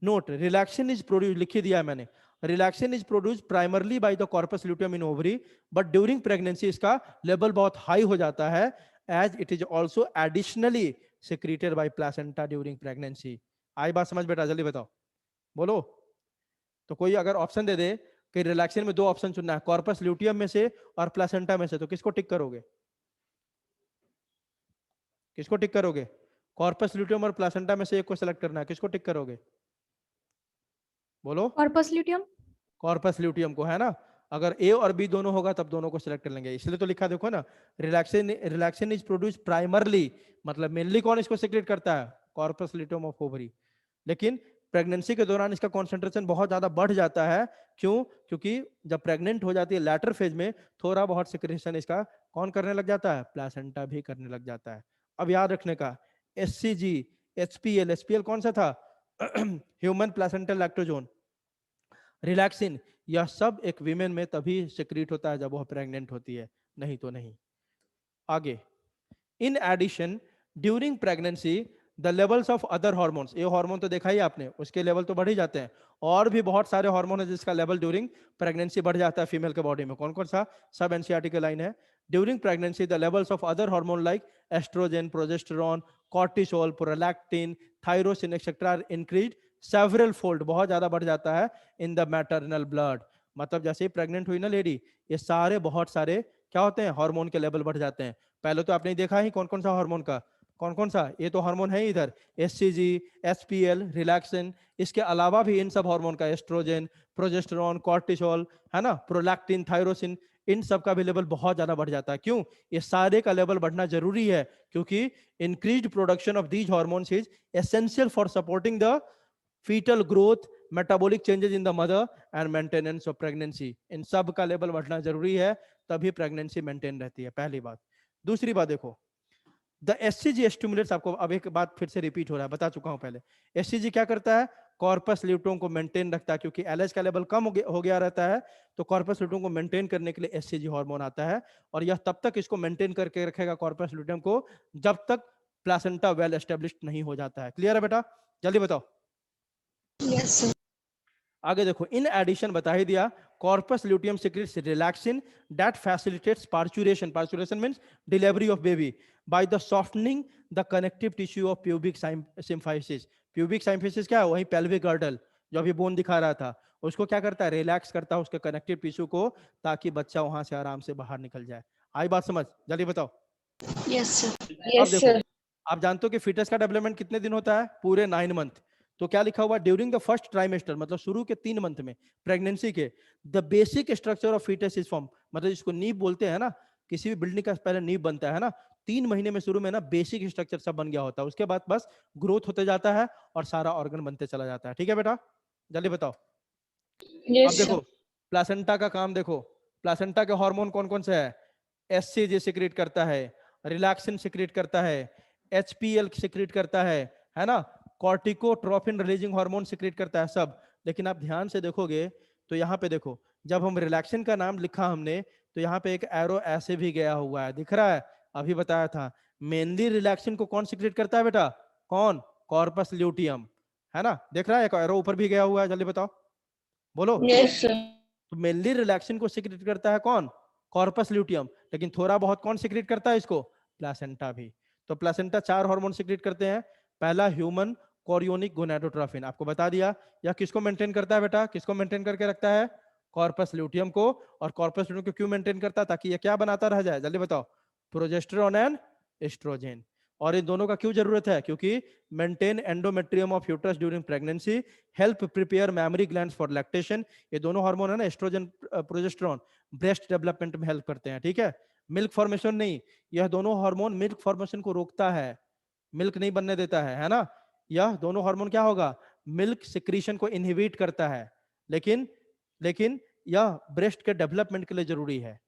नोट, रिलैक्सिन इज प्रोड्यूस, लिख ही दिया है मैंने, relaxin is produce primarily by the corpus luteum in ovary, but during pregnancy इसका लेवल बहुत हाई हो जाता है, as it is also additionally secreted by placenta during pregnancy. आई बात समझ बेटा, जल्दी बताओ, बोलो। तो कोई अगर ऑप्शन दे दे कि रिलैक्सेशन में 2 ऑप्शन चुनना है, कॉर्पस ल्यूटियम में से और प्लेसेंटा में से, तो किसको टिक करोगे? किसको टिक करोगे? कॉर्पस ल्यूटियम और प्लेसेंटा में से एक को सिलेक्ट करना है, किसको टिक करोगे? बोलो। Corpus luteum. कॉर्पस ल्यूटियम को, है ना। अगर ए और बी दोनों होगा तब दोनों को सिलेक्ट कर लेंगे, इसलिए तो लिखा देखो ना, रिलैक्सेशन इज प्रोड्यूस प्राइमरली, मतलब मेनली कौन इसको सिक्रेट करता है? Corpus luteum of ovary. लेकिन प्रेगनेंसी के दौरान इसका कॉन्सेंट्रेशन बहुत ज्यादा बढ़ जाता है। क्यों? क्योंकि जब प्रेग्नेंट हो जाती है लैटर फेज में, थोड़ा बहुत सिक्रेशन इसका कौन करने लग जाता है? प्लासेंटा भी करने लग जाता है। अब याद रखने का, एससीजी, एचपीएल, एचपीएल कौन सा था? ह्यूमन प्लासेंटल लैक्टोजोन, रिलैक्सिन, यह सब एक वीमेन में तभी सिक्रीट होता है जब वह प्रेग्नेंट होती है, नहीं तो नहीं। आगे, in addition during pregnancy the levels of other hormones, ये हार्मोन तो देखा ही आपने, उसके लेवल तो बढ़ ही जाते हैं, और भी बहुत सारे हार्मोन है जिसका लेवल ड्यूरिंग प्रेगनेंसी बढ़ जाता है फीमेल के बॉडी में। कौन कौन सा? सब एनसीईआरटी के लाइन है। During pregnancy the levels of other hormone like estrogen, progesterone, cortisol, prolactin, thyroxine etcetera increase several fold, बहुत ज्यादा बढ़ जाता है इन द मैटरनल ब्लड। मतलब जैसे ही प्रेग्नेंट हुई ना लेडी, ये सारे बहुत सारे क्या होते हैं? हार्मोन के लेवल बढ़ जाते हैं। पहले तो आपने देखा ही कौन कौन सा हार्मोन का, कौन कौन सा, ये तो हार्मोन है इधर, एससीजी, एसपीएल, रिलैक्सिन, इसके अलावा भी इन सब हार्मोन का एस्ट्रोजन, प्रोजेस्टेरॉन, कॉर्टिसोल, है ना, प्रोलैक्टिन, थायरोसिन, इन सब का भी लेवल बहुत ज्यादा बढ़ जाता है। क्यों? ये सारे का लेवल बढ़ना जरूरी है, क्योंकि increased production of these hormones is essential for supporting the foetal growth, metabolic changes in the mother and maintenance of pregnancy. इन सब का लेवल बढ़ना जरूरी है, तभी प्रेगनेंसी मेंटेन रहती है, पहली बात। दूसरी बात देखो, द एससीजी स्टिमुलेट्स, आपको अब एक बात फिर से रिपीट हो रहा है, बता चुका हूं पहले। एससीजी क्या करता है? कॉर्पस ल्यूटियम को मेंटेन रखता है, क्योंकि एलएच का लेवल कम हो गया रहता है, तो कॉर्पस ल्यूटियम को मेंटेन करने के लिए एससीजी हार्मोन आता है, और यह तब तक इसको मेंटेन करके रखेगा कॉर्पस ल्यूटियम को जब तक प्लासेंटा वेल एस्टेब्लिश्ड नहीं हो जाता है। क्लियर है बेटा? जल्दी बताओ। Yes, sir. आगे देखो, इन एडिशन बता ही दिया, corpus luteum secretes relaxin that facilitates parturition, parturition means delivery of baby by the softening the connective tissue of pubic symphysis. Pubic symphysis क्या है? वही पेल्विक गर्डल जो अभी बोन दिखा रहा था, उसको क्या करता है? रिलैक्स करता है उसके कनेक्टिव टिश्यू को, ताकि बच्चा वहां से आराम से बाहर निकल जाए। आई बात समझ? जल्दी बताओ। Yes, sir. अब देखो, आप जानते हो कि फीटस का डेवलपमेंट कितने दिन होता है? पूरे 9 मंथ। तो क्या लिखा हुआ? ड्यूरिंग द फर्स्ट ट्राइमेस्टर, मतलब शुरू के 3 मंथ में प्रेगनेंसी के, the basic structure of foetus is form, मतलब इसको नींव बोलते हैं ना, किसी भी बिल्डिंग का पहले नींव बनता है ना, 3 महीने में शुरू में ना बेसिक स्ट्रक्चर सब बन गया होता है, उसके बाद बस ग्रोथ होते जाता है और सारा ऑर्गन बनते चला जाता है। ठीक है बेटा? जल्दी बताओ। अब Yes, देखो, sir. प्लासेंटा का काम देखो, प्लासेंटा के हार्मोन कौन कौन से है? एससीजी सिक्रेट करता है, रिलैक्सिन सिक्रेट करता है, एचपीएल सिक्रेट करता है ना, कॉर्टिकोट्रोपिन रिलीजिंग हार्मोन सिक्रेट करता है सब। लेकिन आप ध्यान से देखोगे तो यहाँ पे देखो, जब हम रिलैक्सिन का नाम लिखा हमने, तो यहाँ पे एक एरो ऐसे भी गया हुआ है, दिख रहा है? अभी बताया था, मेनली रिलैक्सिन को कौन सिक्रेट करता है बेटा? कौन? कॉर्पस ल्यूटियम, है ना, देख रहा है? एक एरो ऊपर भी गया हुआ है, जल्दी बताओ, बोलो। Yes, sir. तो मेनली रिलैक्सिन को सिक्रेट करता है कौन? Corpus luteum. लेकिन थोड़ा बहुत कौन सिक्रेट करता है इसको? प्लासेंटा भी। तो प्लासेंटा 4 हार्मोन सिक्रेट करते हैं। पहला ह्यूमन कोरियोनिक गोनाडोट्रोफिन, आपको बता दिया। यह किसको मेंटेन करता है बेटा? किसको मेंटेन करके रखता है? कॉर्पस ल्यूटियम को। और कॉर्पस ल्यूटियम को क्यों मेंटेन करता है? ताकि यह क्या बनाता रह जाए, जल्दी बताओ? Progesterone and oestrogen. और इन दोनों का क्यों जरूरत है? क्योंकि maintain endometrium of uterus during pregnancy, help prepare mammary glands for lactation. ये दोनों हार्मोन है ना, एस्ट्रोजन, प्रोजेस्टेरॉन, ब्रेस्ट डेवलपमेंट में हेल्प करते हैं। ठीक है? मिल्क फॉर्मेशन नहीं, यह दोनों हार्मोन मिल्क फॉर्मेशन को रोकता है, मिल्क नहीं बनने देता है ना। यह दोनों हार्मोन क्या होगा? मिल्क सिक्रीशन को इनहिबिट करता है। लेकिन लेकिन यह ब्रेस्ट के डेवलपमेंट के लिए जरूरी है,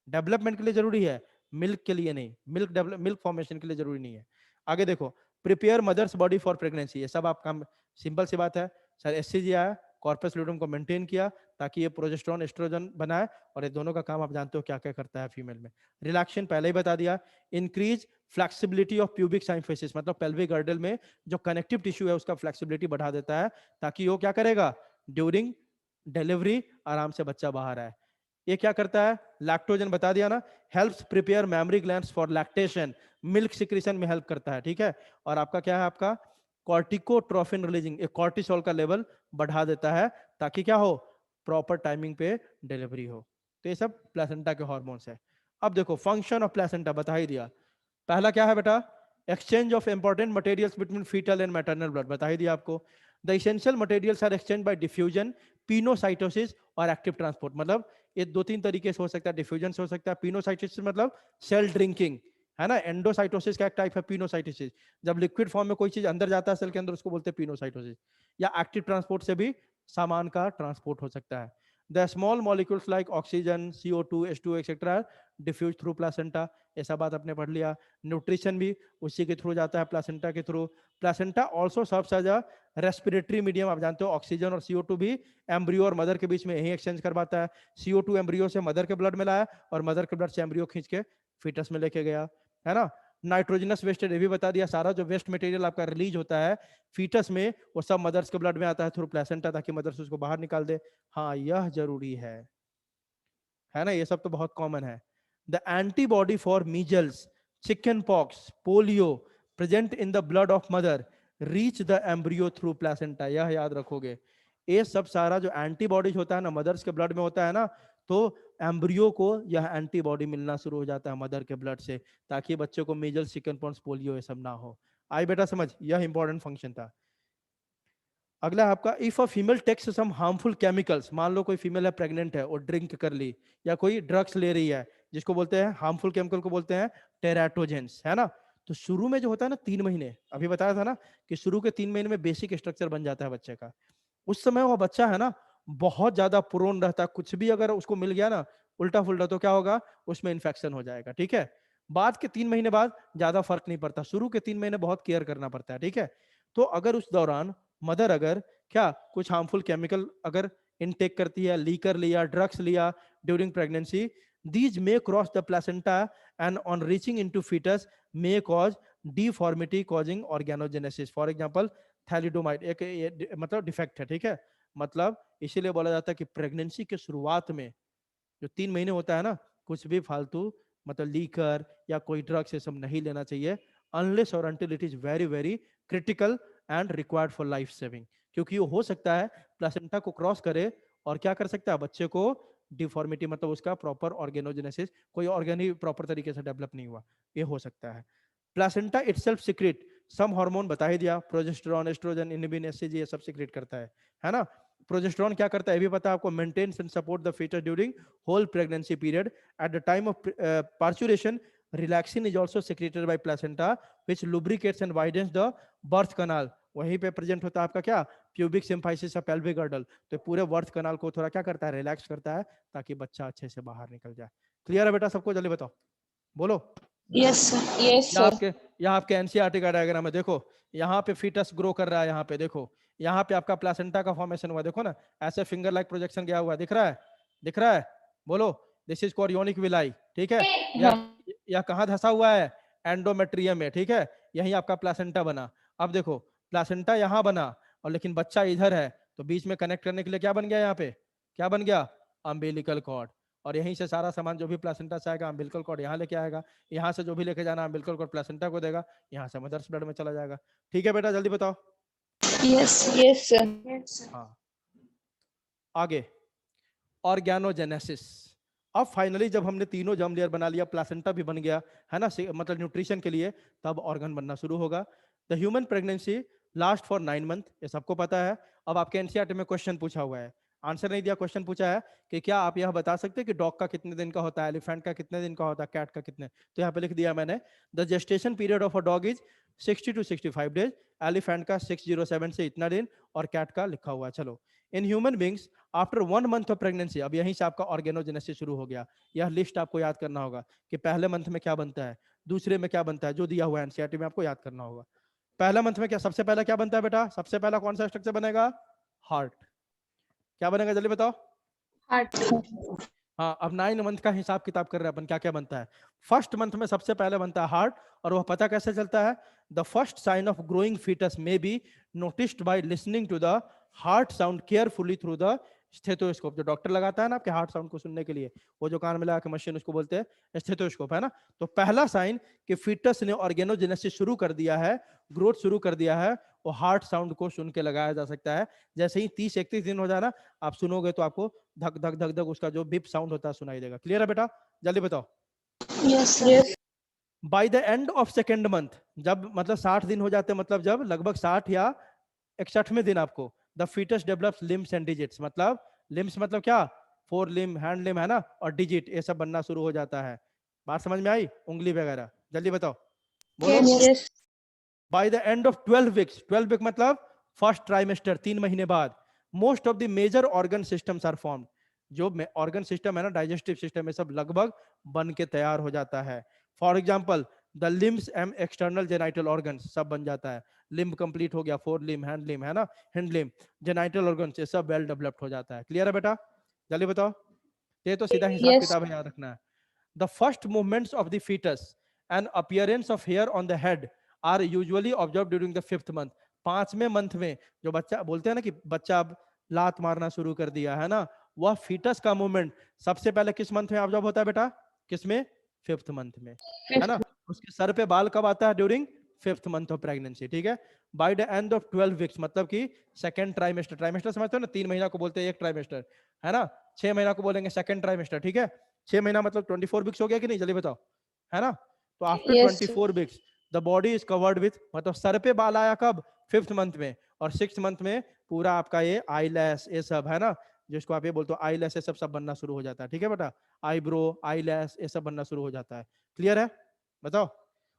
डेवलपमेंट के लिए जरूरी है, मिल्क के लिए नहीं, मिल्क फॉर्मेशन के लिए जरूरी नहीं है। आगे देखो, prepare mother's body for pregnancy, ये सब आपका सिंपल सी बात है सर। एससीजी आया, कॉर्पस ल्यूटियम को मेंटेन किया ताकि ये प्रोजेस्टेरॉन एस्ट्रोजन बनाए, और ये दोनों का काम आप जानते हो क्या क्या करता है फीमेल में। रिलैक्सेशन पहले ही बता दिया। Increase flexibility of pubic symphysis, मतलब पेल्विक गर्डल में जो कनेक्टिव टिश्यू है उसका फ्लेक्सिबिलिटी बढ़ा देता है, ताकि वो क्या करेगा? ड्यूरिंग डिलीवरी आराम से बच्चा बाहर आए। ये क्या करता है? लैक्टोजन बता दिया ना, helps prepare mammary glands for lactation, milk secretion में हेल्प करता है। ठीक है? और आपका क्या है? आपका कॉर्टिकोट्रोफिन रिलीजिंग, एक कॉर्टिसोल का लेवल बढ़ा देता है ताकि क्या हो, प्रॉपर टाइमिंग पे डिलीवरी हो। तो ये सब प्लेसेंटा के हॉर्मोन्स है। अब देखो फंक्शन ऑफ प्लेसेंटा बता ही दिया। पहला क्या है बेटा, exchange of important materials between foetal and maternal blood, बता ही दिया आपको। The essential materials are exchange by diffusion, pinocytosis और एक्टिव ट्रांसपोर्ट। मतलब ये दो तीन तरीके से हो सकता है, डिफ्यूजन से हो सकता है, पिनोसाइटोसिस मतलब सेल ड्रिंकिंग है ना, एंडोसाइटोसिस का एक टाइप है पिनोसाइटोसिस, जब लिक्विड फॉर्म में कोई चीज अंदर जाता है सेल के अंदर उसको बोलते हैं पिनोसाइटोसिस। या एक्टिव ट्रांसपोर्ट से भी सामान का ट्रांसपोर्ट हो सकता है। The small molecules like oxygen, CO2, H2 etcetera diffuse through placenta, ऐसा बात आपने पढ़ लिया। न्यूट्रिशन भी उसी के थ्रू जाता है, प्लासेंटा के थ्रू। Placenta also serves as a respiratory medium, आप जानते हो ऑक्सीजन और CO2 भी एम्ब्रियो और मदर के बीच में यही एक्सचेंज करवाता है। CO2 एम्ब्रियो से मदर के ब्लड में लाया और मदर के ब्लड से एम्ब्रियो खींच के फीटस में लेके गया, है ना। नाइट्रोजनस वेस्ट ये भी बता दिया, सारा जो वेस्ट मटेरियल आपका रिलीज होता है फीटस में वो सब मदर्स के ब्लड में आता है थ्रू प्लेसेंटा, ताकि मदर्स उसको बाहर निकाल दे। हाँ यह जरूरी है ना, ये सब तो बहुत कॉमन है। The antibody for measles, chicken pox, polio present in the blood of mother reach the embryo through placenta, यह याद रखोगे। ये सब सारा जो एंटीबॉडीज होता है ना मदर्स के ब्लड में होता है ना, तो एम्ब्रियो को यह एंटीबॉडी मिलना शुरू हो जाता है मदर के ब्लड से, ताकि बच्चों को मीजल्स, चिकन पॉक्स, पोलियो ये सब ना हो। आई बेटा समझ, यह इंपॉर्टेंट फंक्शन था। अगला आपका, if a female takes some harmful chemicals, मान लो कोई फीमेल है प्रेग्नेंट है और ड्रिंक कर ली या कोई ड्रग्स ले रही है, जिसको बोलते हैं हार्मफुल केमिकल को बोलते हैं टेराटोजेंस, है ना। तो शुरू में जो होता है ना 3 महीने, अभी बताया था ना कि शुरू के 3 महीने में बेसिक स्ट्रक्चर बन जाता है बच्चे का, उस समय वो बच्चा है ना बहुत ज्यादा प्रोन रहता है, कुछ भी अगर उसको मिल गया ना उल्टा फुल्टा तो क्या होगा, उसमें इन्फेक्शन हो जाएगा, ठीक है। बाद के 3 महीने बाद ज्यादा फर्क नहीं पड़ता, शुरू के 3 महीने बहुत केयर करना पड़ता है, ठीक है। तो अगर उस दौरान मदर अगर क्या कुछ हार्मफुल केमिकल अगर इनटेक करती है, लीकर लिया, ड्रग्स लिया during pregnancy, these may cross the placenta and on reaching into fetus may cause deformity causing organogenesis, for example thalidomide, एक मतलब डिफेक्ट है, ठीक है। मतलब इसीलिए बोला जाता है कि प्रेगनेंसी के शुरुआत में जो 3 महीने होता है ना, कुछ भी फालतू मतलब लीकर या कोई ड्रग्स ये सब नहीं लेना चाहिए, अनलेस और until it is very very critical and required for life saving, क्योंकि वो हो सकता है प्लेसेंटा को क्रॉस करे और क्या कर सकता है, बच्चे को डिफॉर्मिटी मतलब उसका प्रॉपर ऑर्गेनोजेनेसिस, कोई ऑर्गेन ही प्रॉपर तरीके से डेवलप नहीं हुआ, ये हो सकता है। प्लेसेंटा इटसेल्फ सीक्रेट सम हार्मोन, बता ही दिया, प्रोजेस्टेरॉन, एस्ट्रोजन, इनहिबिन, एससीजी, ये सब सीक्रेट करता है ना। प्रोजेस्टेरॉन क्या करता है ये भी पता है आपको, maintains and support the foetus during whole pregnancy period, at the time of parturition relaxin is also secreted by placenta which lubricates and widens the birth canal, वहीं पे प्रेजेंट होता है आपका क्या, प्यूबिक सिम्फाइसिस या पेल्विक गर्डल, तो पूरे birth canal को थोड़ा क्या करता है, रिलैक्स करता है ताकि बच्चा अच्छे से बाहर निकल जाए। क्लियर है बेटा सबको, जल्दी बताओ, बोलो। Yes, sir. Yes, यहाँ sir. आपके यहाँ आपके एनसीईआरटी का डायग्राम है, देखो यहाँ पे फीटस ग्रो कर रहा है, यहाँ पे देखो, यहाँ पे आपका प्लेसेंटा का फॉर्मेशन हुआ, देखो ना ऐसे फिंगर लाइक प्रोजेक्शन गया हुआ, दिख रहा है, दिख रहा है, बोलो। दिस इज कोरियोनिक विलाई, ठीक है। या कहाँ धंसा हुआ है, एंडोमेट्रियम में, ठीक है, यही आपका प्लेसेंटा बना। अब देखो प्लेसेंटा यहाँ बना और लेकिन बच्चा इधर है, तो बीच में कनेक्ट करने के लिए क्या बन गया, यहाँ पे क्या बन गया, अम्बिलिकल कॉर्ड, और यहीं से सारा सामान जो भी प्लेसेंटा से आएगा अम्बिलिकल कॉर्ड यहाँ लेके आएगा, यहाँ से जो भी लेके जाना अम्बिलिकल कॉर्ड प्लेसेंटा को देगा, यहाँ से मदर्स ब्लड में चला जाएगा, ठीक है बेटा, जल्दी बताओ। Yes, sir. Yes, sir. Yes, sir. हाँ आगे, ऑर्गेनोजेनेसिस। अब फाइनली जब हमने तीनों जर्म लेयर बना लिया, प्लेसेंटा भी बन गया है ना, मतलब न्यूट्रिशन के लिए, तब ऑर्गन बनना शुरू होगा। The human pregnancy last for 9 month, ये सबको पता है। अब आपके एनसीईआरटी में क्वेश्चन पूछा हुआ है, आंसर नहीं दिया, क्वेश्चन पूछा है कि क्या आप यह बता सकते हैं कि डॉग का कितने दिन का होता है, एलिफेंट का कितने दिन का होता है, कैट का कितने, तो यहाँ पे लिख दिया मैंने, the gestation period of a dog is 60 to 65 days, elephant का 607 से इतना दिन, और कैट का लिखा हुआ है। चलो, in human beings after 1 month of pregnancy, अब यहीं से आपका ऑर्गेनोजेनेसिस शुरू हो गया। यह लिस्ट आपको याद करना होगा कि पहले मंथ में क्या बनता है, दूसरे में क्या बनता है, जो दिया हुआ है एनसीईआरटी में आपको याद करना होगा। पहला मंथ में क्या, सबसे पहला क्या बनता है बेटा, सबसे पहला कौन सा स्ट्रक्चर बनेगा, हार्ट, क्या बनेगा जल्दी बताओ। Heart. हाँ, अब 9 मंथ का हिसाब किताब कर रहे हैं अपन, क्या क्या बनता है। फर्स्ट मंथ में सबसे पहले बनता है हार्ट, और वह पता कैसे चलता है, the first sign of growing foetus may be noticed by listening to the heart sound carefully through the stethoscope, जो डॉक्टर लगाता है ना आपके हार्ट साउंड को सुनने के लिए, वो जो कान में लगा के मशीन, उसको बोलते हैं स्टेथोस्कोप, है ना। तो पहला साइन कि फीटस ने ऑर्गेनोजेनेसिस शुरू कर दिया है, ग्रोथ शुरू कर दिया है, वो हार्ट साउंड को सुन के लगाया जा सकता है। जैसे ही 30-31 दिन हो जाए ना, आप सुनोगे तो आपको धक धक धक धक उसका जो बिप साउंड होता है सुनाई देगा। क्लियर है बेटा? जल्दी बताओ। Yes, sir. Bye the end of second month, जब मतलब 60 दिन हो जाते हैं, मतलब जब लगभग 60 या 61वें दिन आपको the foetus develops limbs and digits, मतलब लिम्स मतलब क्या, 4 लिम्ब, हैंड लिम्ब है ना, और डिजिट ये सब बनना शुरू हो जाता है। बात समझ में आई? उंगली वगैरह। जल्दी बताओ, बोलो। Yes, yes. By the end of 12 weeks, 12 week मतलब फर्स्ट ट्राइमेस्टर, 3 महीने बाद, most of the major organ systems are formed. जो ऑर्गन सिस्टम है ना, डाइजेस्टिव सिस्टम, ये सब लगभग बन के तैयार हो जाता है। For example the limbs and external genital organ सब बन जाता है। लिम्ब कंप्लीट हो गया, 4 लिम्ब, हैंड लिम्ब है ना, हिंड लिम्ब, जेनाइटल ऑर्गन, ये सब वेल डेवलप्ड हो जाता है। क्लियर है बेटा? जल्दी बताओ। ये तो सीधा हिसाब Yes. किताब है, याद रखना है। The first movements of the fetus and appearance of hair on the head are usually observed during the 5th month. 5वें मंथ में जो बच्चा, बोलते हैं ना कि बच्चा अब लात मारना शुरू कर दिया है ना, वह फीटस का मूवमेंट सबसे पहले किस मंथ में ऑब्जर्व होता है बेटा? किसमें? 5th मंथ में, है ना। उसके सर पे बाल कब आता है? During 5th month of pregnancy, ठीक है। Bye the end of 12 weeks, मतलब कि सेकंड ट्राइमेस्टर, ट्राइमेस्टर समझते हो ना, 3 महीना को बोलते हैं एक ट्राइमेस्टर, है ना। 6 महीना को बोलेंगे सेकंड ट्राइमेस्टर, ठीक है। 6 महीना मतलब 24 वीक्स हो गया कि नहीं? जल्दी बताओ, है ना। तो after Yes, 24 weeks the body is covered with, मतलब सर पे बाल आया कब? 5th मंथ में, और 6th मंथ में पूरा आपका ये आईलैश, ये सब है ना, जिसको आप ये बोलते हो आईलैश, ये सब बनना शुरू हो जाता है, ठीक है बेटा। आईब्रो, आईलैश, ये सब बनना शुरू हो जाता है। क्लियर है? बताओ।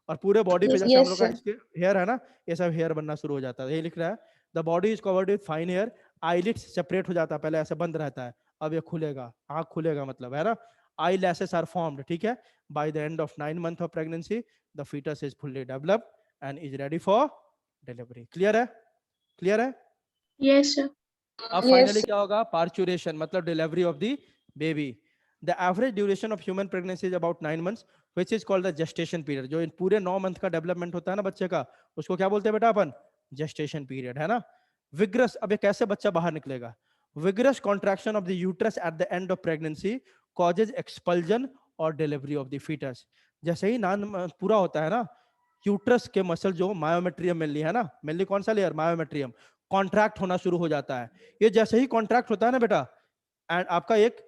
और पूरे बॉडी पे जैसे हम yes, लोग का sir. इसके हेयर है ना, ये सब हेयर बनना शुरू हो जाता है। ये लिख रहा है the body is covered with fine hair, eyelids separate हो जाता है, पहले ऐसे बंद रहता है, अब ये खुलेगा, आंख खुलेगा, मतलब है ना। eyelashes are formed, ठीक है। by the end of 9 month of pregnancy the fetus is fully developed and is ready for delivery. Clear है? क्लियर है? Yes, sir. अब Yes, फाइनली sir. क्या होगा? पार्चुरेशन, मतलब delivery of the baby. The average duration of human pregnancy is about 9 months, which is called the gestation period. जो इन पूरे 9 month का development होता है ना बच्चे का, उसको क्या बोलते हैं बेटा अपन? जेस्टेशन पीरियड, है ना। विग्रस, अब ये कैसे बच्चा बाहर निकलेगा? Vigorous contraction of the uterus at the end of pregnancy causes expulsion और डिलीवरी ऑफ द फीटस। जैसे ही 9 month पूरा होता है ना, यूट्रस के मसल जो मायोमेट्रियम मेनली है ना, मेनली कौन सा लेयर? मायोमेट्रियम, कॉन्ट्रैक्ट होना शुरू हो जाता है। ये जैसे ही कॉन्ट्रैक्ट होता है ना बेटा, एंड आपका एक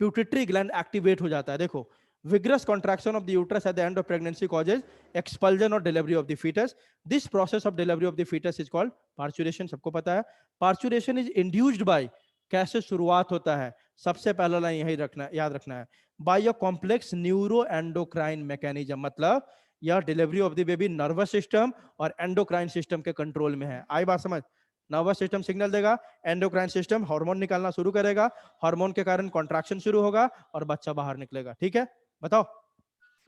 प्यूटिटरी ग्लैंड एक्टिवेट हो जाता है। देखो, vigorous contraction of the uterus at the end of pregnancy causes expulsion or delivery of the fetus. This process of delivery of the fetus is called parturition, सबको पता है। parturition is induced by, कैसे शुरुआत होता है? सबसे पहला line यही रखना, याद रखना है, by a complex neuroendocrine mechanism, मतलब यह delivery of the baby nervous system और एंडोक्राइन सिस्टम के कंट्रोल में है। आई बात समझ? नर्वस सिस्टम सिग्नल देगा, एंडोक्राइन सिस्टम हार्मोन निकालना शुरू करेगा, हार्मोन के कारण कॉन्ट्रैक्शन शुरू होगा और बच्चा बाहर निकलेगा, ठीक है। बताओ।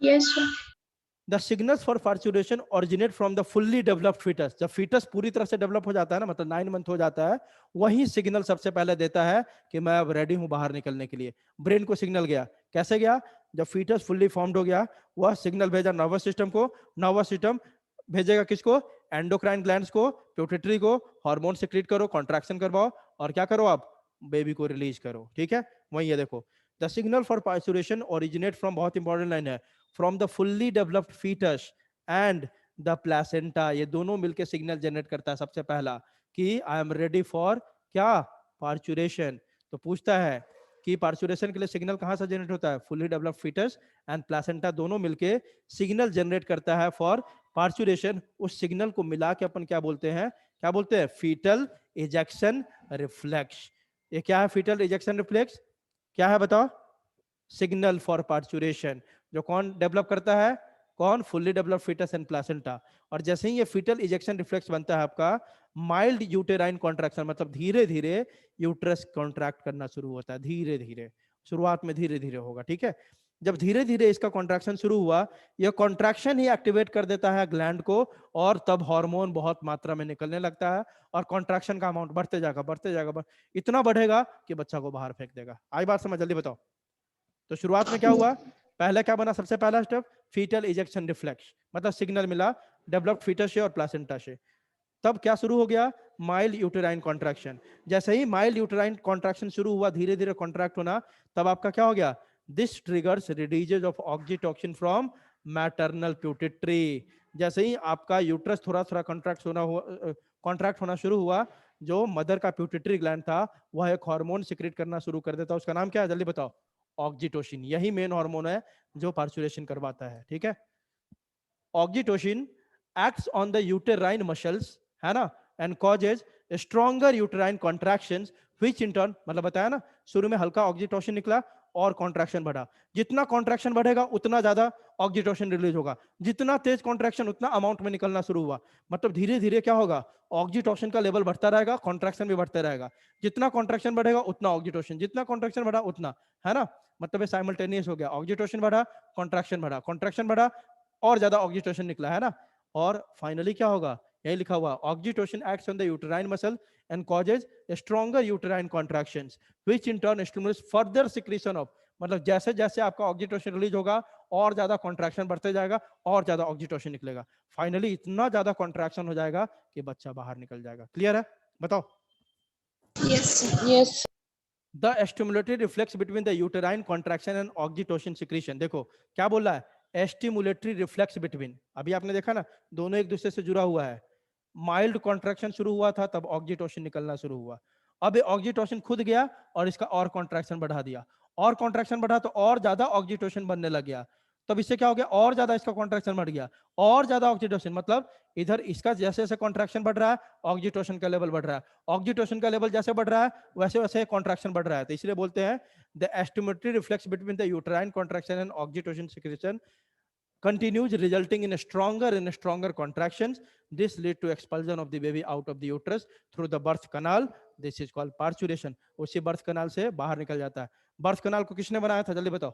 Yes, sir. The signals for parturition originate from the fully developed foetus. जब फीटस पूरी तरह से डेवलप हो जाता है ना, मतलब 9 मंथ हो जाता है, वही सिग्नल सबसे पहले देता है कि मैं अब रेडी हूं बाहर निकलने के लिए। ब्रेन को सिग्नल गया, कैसे गया? जब फीटस फुल्ली फॉर्म्ड हो गया, वह सिग्नल भेजा नर्वस सिस्टम को, नर्वस सिस्टम भेजेगा किसको? एंडोक्राइन ग्लैंड्स को, प्यूटिटरी को, हार्मोन सिक्रीट करो, कॉन्ट्रैक्शन करवाओ, और क्या करो आप? बेबी को रिलीज करो, ठीक है। वही है, देखो, the signal for parturition originate from, बहुत इंपॉर्टेंट लाइन है, from the fully developed foetus and the placenta. ये दोनों मिलकर सिग्नल जनरेट करता है सबसे पहला कि आई एम रेडी फॉर क्या? पार्चुरेशन। तो पूछता है कि पार्चुरेशन के लिए सिग्नल कहां से जनरेट होता है? Fully developed foetus and placenta दोनों मिलके सिग्नल जनरेट करता है फॉर पार्चुरेशन। उस सिग्नल को मिला के अपन क्या बोलते हैं? क्या बोलते हैं? Foetal ejection reflex. ये क्या है? फीटल इजेक्शन रिफ्लेक्स क्या है बताओ? Signal for parturition. जो कौन डेवलप करता है? कौन? Fully developed foetus and placenta. और जैसे ही ये फीटल इजेक्शन रिफ्लेक्स बनता है आपका, माइल्ड यूटेराइन कॉन्ट्रैक्शन, मतलब धीरे धीरे यूट्रस कॉन्ट्रैक्ट करना शुरू होता है, धीरे धीरे, शुरुआत में धीरे धीरे होगा, ठीक है। जब धीरे धीरे इसका कॉन्ट्रैक्शन शुरू हुआ, यह कॉन्ट्रैक्शन ही एक्टिवेट कर देता है ग्लैंड को, और तब हार्मोन बहुत मात्रा में निकलने लगता है, और कॉन्ट्रैक्शन का अमाउंट बढ़ते जाएगा, बढ़ते जाएगा, इतना बढ़ेगा कि बच्चा को बाहर फेंक देगा। आई बात समझ? जल्दी बताओ। तो शुरुआत में क्या हुआ? पहले क्या बना? सबसे पहला स्टेप फीटल इजेक्शन रिफ्लेक्स, मतलब सिग्नल मिला डेवलप्ड फीटस से और प्लेसेंटा से। तब क्या शुरू हो गया? Mild uterine contraction. जैसे ही माइल्ड यूटेराइन कॉन्ट्रैक्शन शुरू हुआ, धीरे धीरे कॉन्ट्रैक्ट होना, तब आपका क्या हो गया? This triggers releases of oxytocin from maternal pituitary. जैसे ही आपका यूट्रस थोड़ा थोड़ा कॉन्ट्रैक्ट होना शुरू हुआ, जो मदर का प्यूटिटरी ग्लैंड था वह एक हार्मोन सिक्रेट करना शुरू कर देता है, उसका नाम क्या है जल्दी बताओ? ऑक्सीटोसिन। यही मेन हार्मोन है जो पार्चुरेशन करवाता है, ठीक है। Oxytocin acts on the uterine muscles, है ना, and causes stronger uterine contractions which in turn, मतलब बताया ना शुरू में हल्का ऑक्सीटोसिन निकला और कॉन्ट्रैक्शन बढ़ा, जितना कॉन्ट्रैक्शन बढ़ेगा उतना ज्यादा ऑक्सीटोसिन रिलीज होगा, जितना तेज कॉन्ट्रैक्शन उतना अमाउंट में निकलना शुरू हुआ, मतलब धीरे धीरे क्या होगा, ऑक्सीटोसिन का लेवल बढ़ता रहेगा, कॉन्ट्रैक्शन भी बढ़ता रहेगा, जितना कॉन्ट्रैक्शन बढ़ेगा उतना ऑक्सीटोसिन, जितना कॉन्ट्रैक्शन बढ़ा उतना, है ना, मतलब ये साइमल्टेनियस हो गया, ऑक्सीटोसिन बढ़ा, कॉन्ट्रैक्शन बढ़ा और ज्यादा ऑक्सीटोसिन निकला, है ना। और फाइनली क्या होगा, यही लिखा हुआ, oxytocin acts on the uterine muscle and causes a stronger uterine contractions which in turn stimulates further secretion of, मतलब जैसे जैसे आपका ऑक्सीटोसिन रिलीज होगा और ज्यादा कॉन्ट्रैक्शन बढ़ते जाएगा और ज्यादा ऑक्सीटोसिन निकलेगा, फाइनली इतना ज्यादा कॉन्ट्रैक्शन हो जाएगा कि बच्चा बाहर निकल जाएगा। क्लियर है? बताओ। Yes, sir. Yes. The stimulatory reflex between the uterine contraction and oxytocin secretion, देखो क्या बोल रहा है, स्टिमुलेटरी रिफ्लेक्स बिटवीन, अभी आपने देखा ना दोनों एक दूसरे से जुड़ा हुआ है, माइल्ड कॉन्ट्रैक्शन शुरू हुआ था तब ऑक्सीटोसिन निकलना शुरू हुआ, अब ऑक्सीटोसिन खुद गया और इसका और कॉन्ट्रैक्शन बढ़ा दिया, और कॉन्ट्रैक्शन बढ़ा तो और ज्यादा ऑक्सीटोसिन बनने लग गया, तब इससे क्या हो गया, और ज्यादा इसका कॉन्ट्रैक्शन बढ़ गया, और ज्यादा ऑक्सीटोसिन, मतलब इधर इसका जैसे जैसे कॉन्ट्रैक्शन बढ़ रहा है ऑक्सीटोसिन का लेवल बढ़ रहा है, ऑक्सीटोसिन का लेवल जैसे बढ़ रहा है वैसे वैसे कॉन्ट्रैक्शन बढ़ रहा है, तो इसलिए बोलते हैं the stimulatory reflex between the uterine contraction and oxytocin secretion continues resulting in stronger and stronger contractions. This lead to expulsion of the baby out of the uterus through the birth canal. This is called parturition. उसी birth canal से बाहर निकल जाता है। birth canal को किसने बनाया था जल्दी बताओ?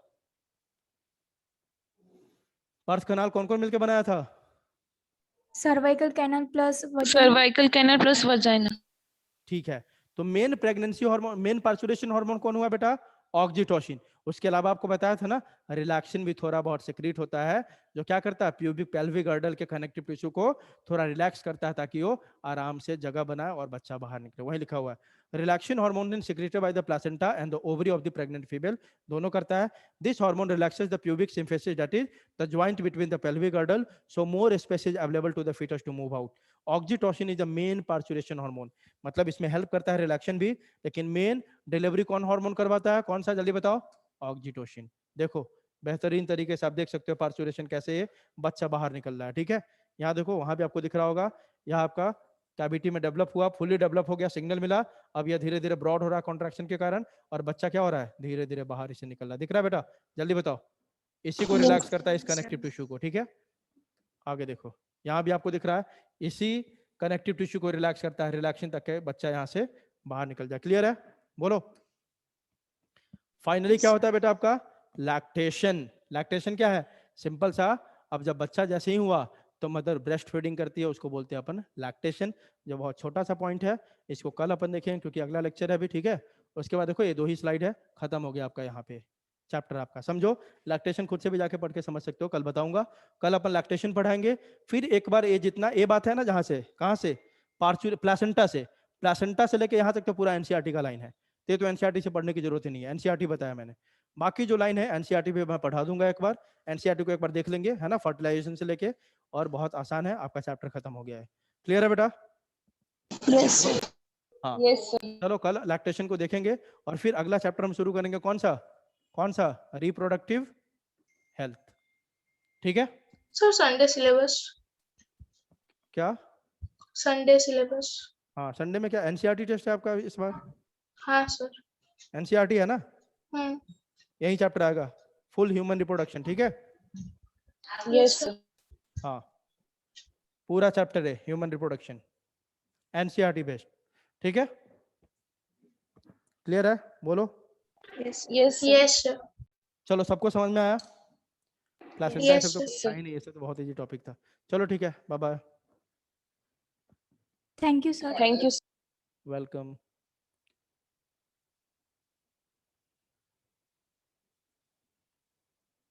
birth canal कौन कौन मिलकर बनाया था? Cervical canal plus Cervical canal plus vagina. ठीक है, तो main pregnancy hormone, main parturition hormone कौन हुआ बेटा? ऑक्सीटोसिन। उसके अलावा आपको बताया था ना रिलैक्सिन भी थोड़ा बहुत सिक्रीट होता है, जो क्या करता है प्यूबिक पेल्विक गर्डल के कनेक्टिव टिश्यू को थोड़ा रिलैक्स करता है ताकि वो आराम से जगह बनाए और बच्चा बाहर निकले, वही लिखा हुआ है। Relaxin hormone is secreted by the placenta and the ovary of the pregnant female, दोनों करता है। This hormone relaxes the pubic symphysis, that is the joint between the pelvic girdle, so more space is available to the foetus to move out. Oxytocin is the main parturition hormone, मतलब इसमें help करता है रिलैक्शन भी, लेकिन main delivery कौन hormone करवाता है, कौन सा जल्दी बताओ? ऑक्सीटोसिन। देखो बेहतरीन तरीके से आप देख सकते हो पार्चुरेशन कैसे बच्चा बाहर निकल रहा है, ठीक है। यहाँ देखो वहां भी आपको दिख रहा होगा, यहाँ आपका कैविटी में डेवलप हुआ, फुली डेवलप हो गया, सिग्नल मिला, अब यह धीरे धीरे ब्रॉड हो रहा है कॉन्ट्रैक्शन के कारण, और बच्चा क्या हो रहा है, धीरे धीरे बाहर इसे निकल रहा है, दिख रहा है बेटा? जल्दी बताओ। इसी को रिलैक्स करता है, इस कनेक्टिव टिश्यू को, ठीक है। आगे देखो यहाँ भी आपको दिख रहा है, इसी कनेक्टिव टिश्यू को रिलैक्स करता है, रिलैक्शन तक के बच्चा यहाँ से बाहर निकल जाए। क्लियर है? बोलो। फाइनली क्या होता है बेटा आपका? लैक्टेशन। लैक्टेशन क्या है? सिंपल सा, अब जब बच्चा जैसे ही हुआ तो मदर ब्रेस्ट फीडिंग करती है, उसको बोलते हैं अपन लैक्टेशन, जो बहुत छोटा सा पॉइंट है, इसको कल अपन देखेंगे क्योंकि अगला लेक्चर है अभी, ठीक है। उसके बाद देखो ये 2 ही स्लाइड है, खत्म हो गया आपका यहाँ पे चैप्टर आपका, समझो। लैक्टेशन खुद से भी जाके पढ़ के समझ सकते हो, कल बताऊंगा। कल अपन लैक्टेशन पढ़ाएंगे, फिर एक बार ये जितना ये बात है ना, जहां से कहां से, प्लासेंटा से, प्लासेंटा से लेके यहाँ तक तो पूरा एनसीईआरटी का लाइन है, तो एनसीईआरटी से पढ़ने की जरूरत ही नहीं है, एनसीईआरटी बताया मैंने। बाकी जो लाइन है एनसीईआरटी पे मैं पढ़ा दूंगा एक बार, एनसीईआरटी को एक बार देख लेंगे, है ना, फर्टिलाइजेशन से लेके, और बहुत आसान है, आपका चैप्टर खत्म हो गया है। क्लियर है बेटा? Yes, sir. हाँ Yes, sir. चलो कल लैक्टेशन को देखेंगे, और फिर अगला चैप्टर हम शुरू करेंगे, कौन सा? कौन सा? रिप्रोडक्टिव हेल्थ, ठीक है। Sir, Sunday syllabus. क्या? Sunday syllabus. हाँ संडे में क्या एनसीईआरटी टेस्ट है आपका इस बार? हाँ sir. एनसीईआरटी है ना, हम्म. यही चैप्टर आएगा, फुल ह्यूमन रिप्रोडक्शन, ठीक है। Yes, sir. हाँ पूरा चैप्टर है ह्यूमन रिप्रोडक्शन, एनसीईआरटी बेस्ड, ठीक है। क्लियर है? बोलो। Yes. Yes, sir. Yes, sir. चलो सबको समझ में आया? क्लासेंटा Yes, सब तो sir. था ही नहीं, ऐसे तो बहुत इजी टॉपिक था। चलो ठीक है, bye bye, thank you sir. Thank you. Welcome.